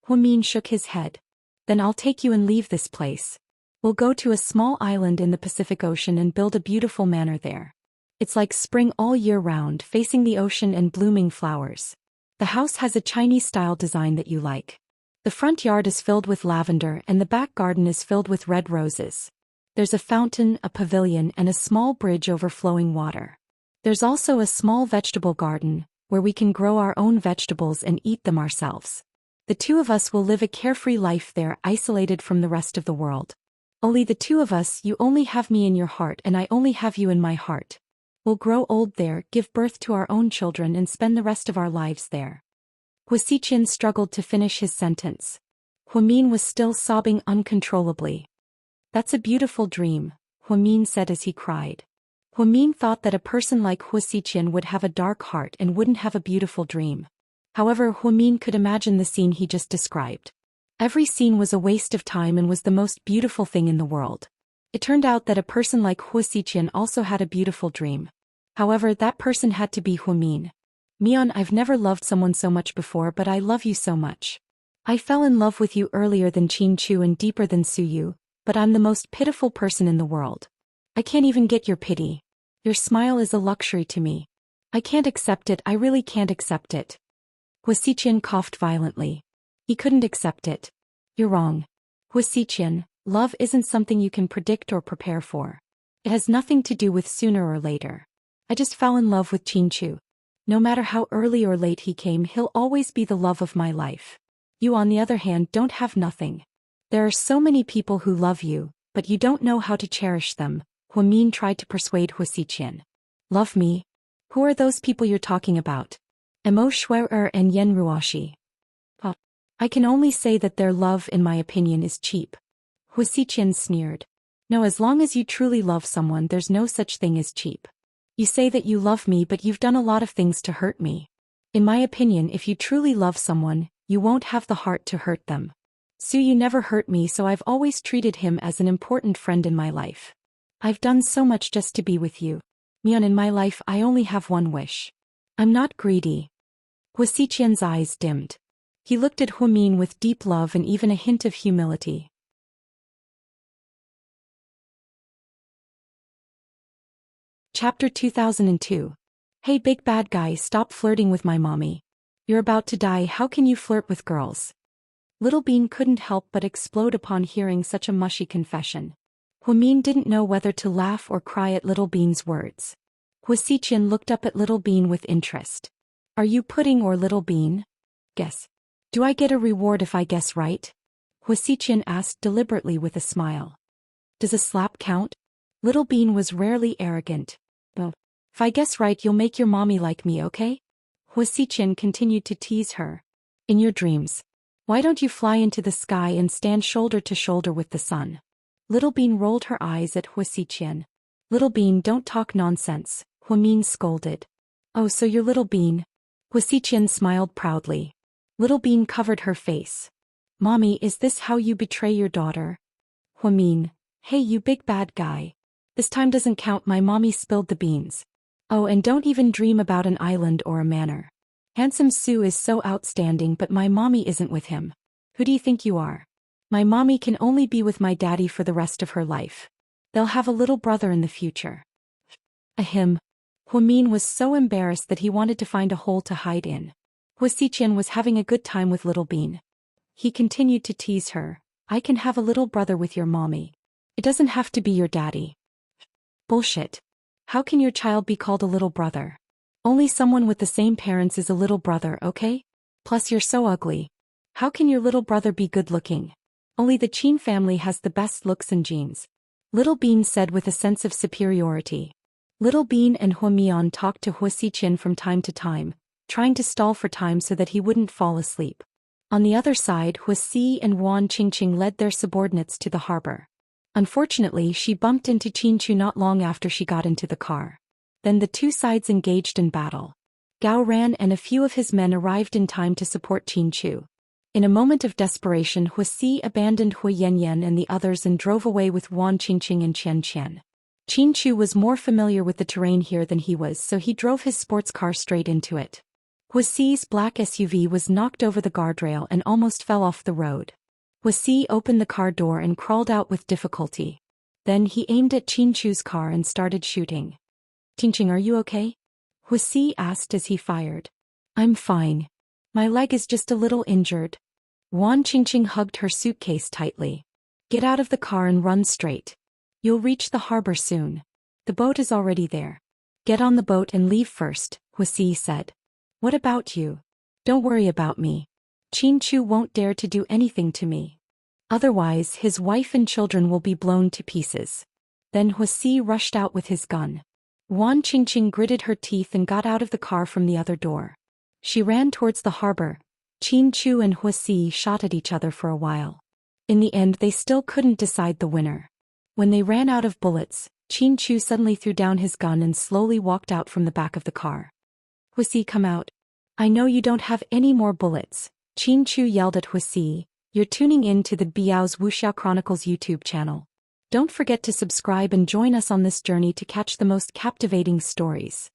Huamin shook his head. Then I'll take you and leave this place. We'll go to a small island in the Pacific Ocean and build a beautiful manor there. It's like spring all year round, facing the ocean and blooming flowers. The house has a Chinese-style design that you like. The front yard is filled with lavender and the back garden is filled with red roses. There's a fountain, a pavilion, and a small bridge over flowing water. There's also a small vegetable garden, where we can grow our own vegetables and eat them ourselves. The two of us will live a carefree life there, isolated from the rest of the world. Only the two of us, you only have me in your heart and I only have you in my heart. We'll grow old there, give birth to our own children and spend the rest of our lives there. Hua Xiqian struggled to finish his sentence. Huamin was still sobbing uncontrollably. That's a beautiful dream, Huamin said as he cried. Huamin thought that a person like Hua Xiqian would have a dark heart and wouldn't have a beautiful dream. However, Huamin could imagine the scene he just described. Every scene was a waste of time and was the most beautiful thing in the world. It turned out that a person like Hua Xiqian also had a beautiful dream. However, that person had to be Huamin. Mian, I've never loved someone so much before, but I love you so much. I fell in love with you earlier than Qinchu and deeper than Suyu, but I'm the most pitiful person in the world. I can't even get your pity. Your smile is a luxury to me. I can't accept it, I really can't accept it. Hua Xiqian coughed violently. He couldn't accept it. You're wrong. Hua Xiqian, love isn't something you can predict or prepare for. It has nothing to do with sooner or later. I just fell in love with Qinchu. No matter how early or late he came, he'll always be the love of my life. You, on the other hand, don't have nothing. There are so many people who love you, but you don't know how to cherish them, Huamin tried to persuade Huasiqian. Love me? Who are those people you're talking about? Emo Shuer and Yen Ruashi. I can only say that their love in my opinion is cheap. Huasiqian sneered. No, as long as you truly love someone there's no such thing as cheap. You say that you love me but you've done a lot of things to hurt me. In my opinion if you truly love someone, you won't have the heart to hurt them. Su you never hurt me so I've always treated him as an important friend in my life. I've done so much just to be with you. Mian, in my life I only have one wish. I'm not greedy. Huasiqian's eyes dimmed. He looked at Huamin with deep love and even a hint of humility. Chapter 2002. Hey big bad guy, stop flirting with my mommy. You're about to die, how can you flirt with girls? Little Bean couldn't help but explode upon hearing such a mushy confession. Huamin didn't know whether to laugh or cry at Little Bean's words. Huasiqian looked up at Little Bean with interest. Are you Pudding or Little Bean? Guess. Do I get a reward if I guess right? Huasiqian asked deliberately with a smile. Does a slap count? Little Bean was rarely arrogant. Oh. If I guess right you'll make your mommy like me, okay? Huasiqian continued to tease her. In your dreams. Why don't you fly into the sky and stand shoulder to shoulder with the sun? Little Bean rolled her eyes at Huasiqian. Little Bean, don't talk nonsense, Huamin scolded. Oh, so you're Little Bean? Huasiqian smiled proudly. Little Bean covered her face. Mommy, is this how you betray your daughter? Huamin. Hey you big bad guy. This time doesn't count, my mommy spilled the beans. Oh, and don't even dream about an island or a manor. Handsome Su is so outstanding but my mommy isn't with him. Who do you think you are? My mommy can only be with my daddy for the rest of her life. They'll have a little brother in the future. Ahem. Huamin was so embarrassed that he wanted to find a hole to hide in. Huasiqian was having a good time with Little Bean. He continued to tease her. I can have a little brother with your mommy. It doesn't have to be your daddy. Bullshit. How can your child be called a little brother? Only someone with the same parents is a little brother, okay? Plus you're so ugly. How can your little brother be good looking? Only the Qin family has the best looks and genes. Little Bean said with a sense of superiority. Little Bean and Huamian talked to Huasiqian from time to time, trying to stall for time so that he wouldn't fall asleep. On the other side, Huasi and Wan Qingqing led their subordinates to the harbor. Unfortunately, she bumped into Qinchu not long after she got into the car. Then the two sides engaged in battle. Gao Ran and a few of his men arrived in time to support Qinchu. In a moment of desperation, Huasi abandoned Hu Yanyan and the others and drove away with Wan Qingqing and Qian Qian. Qinchu was more familiar with the terrain here than he was, so he drove his sports car straight into it. Huasi's black SUV was knocked over the guardrail and almost fell off the road. Huasi opened the car door and crawled out with difficulty. Then he aimed at Qinchu's car and started shooting. Qingqing, are you okay? Huasi asked as he fired. I'm fine. My leg is just a little injured. Wan Qingqing hugged her suitcase tightly. Get out of the car and run straight. You'll reach the harbor soon. The boat is already there. Get on the boat and leave first, Huasi said. What about you? Don't worry about me. Qinchu won't dare to do anything to me. Otherwise, his wife and children will be blown to pieces. Then Huasi rushed out with his gun. Wan Qingqing gritted her teeth and got out of the car from the other door. She ran towards the harbor. Qinchu and Huasi shot at each other for a while. In the end, they still couldn't decide the winner. When they ran out of bullets, Qinchu suddenly threw down his gun and slowly walked out from the back of the car. Huasi, come out. I know you don't have any more bullets. Qinchu yelled at Huasi. You're tuning in to the Biao's Wuxiao Chronicles YouTube channel. Don't forget to subscribe and join us on this journey to catch the most captivating stories.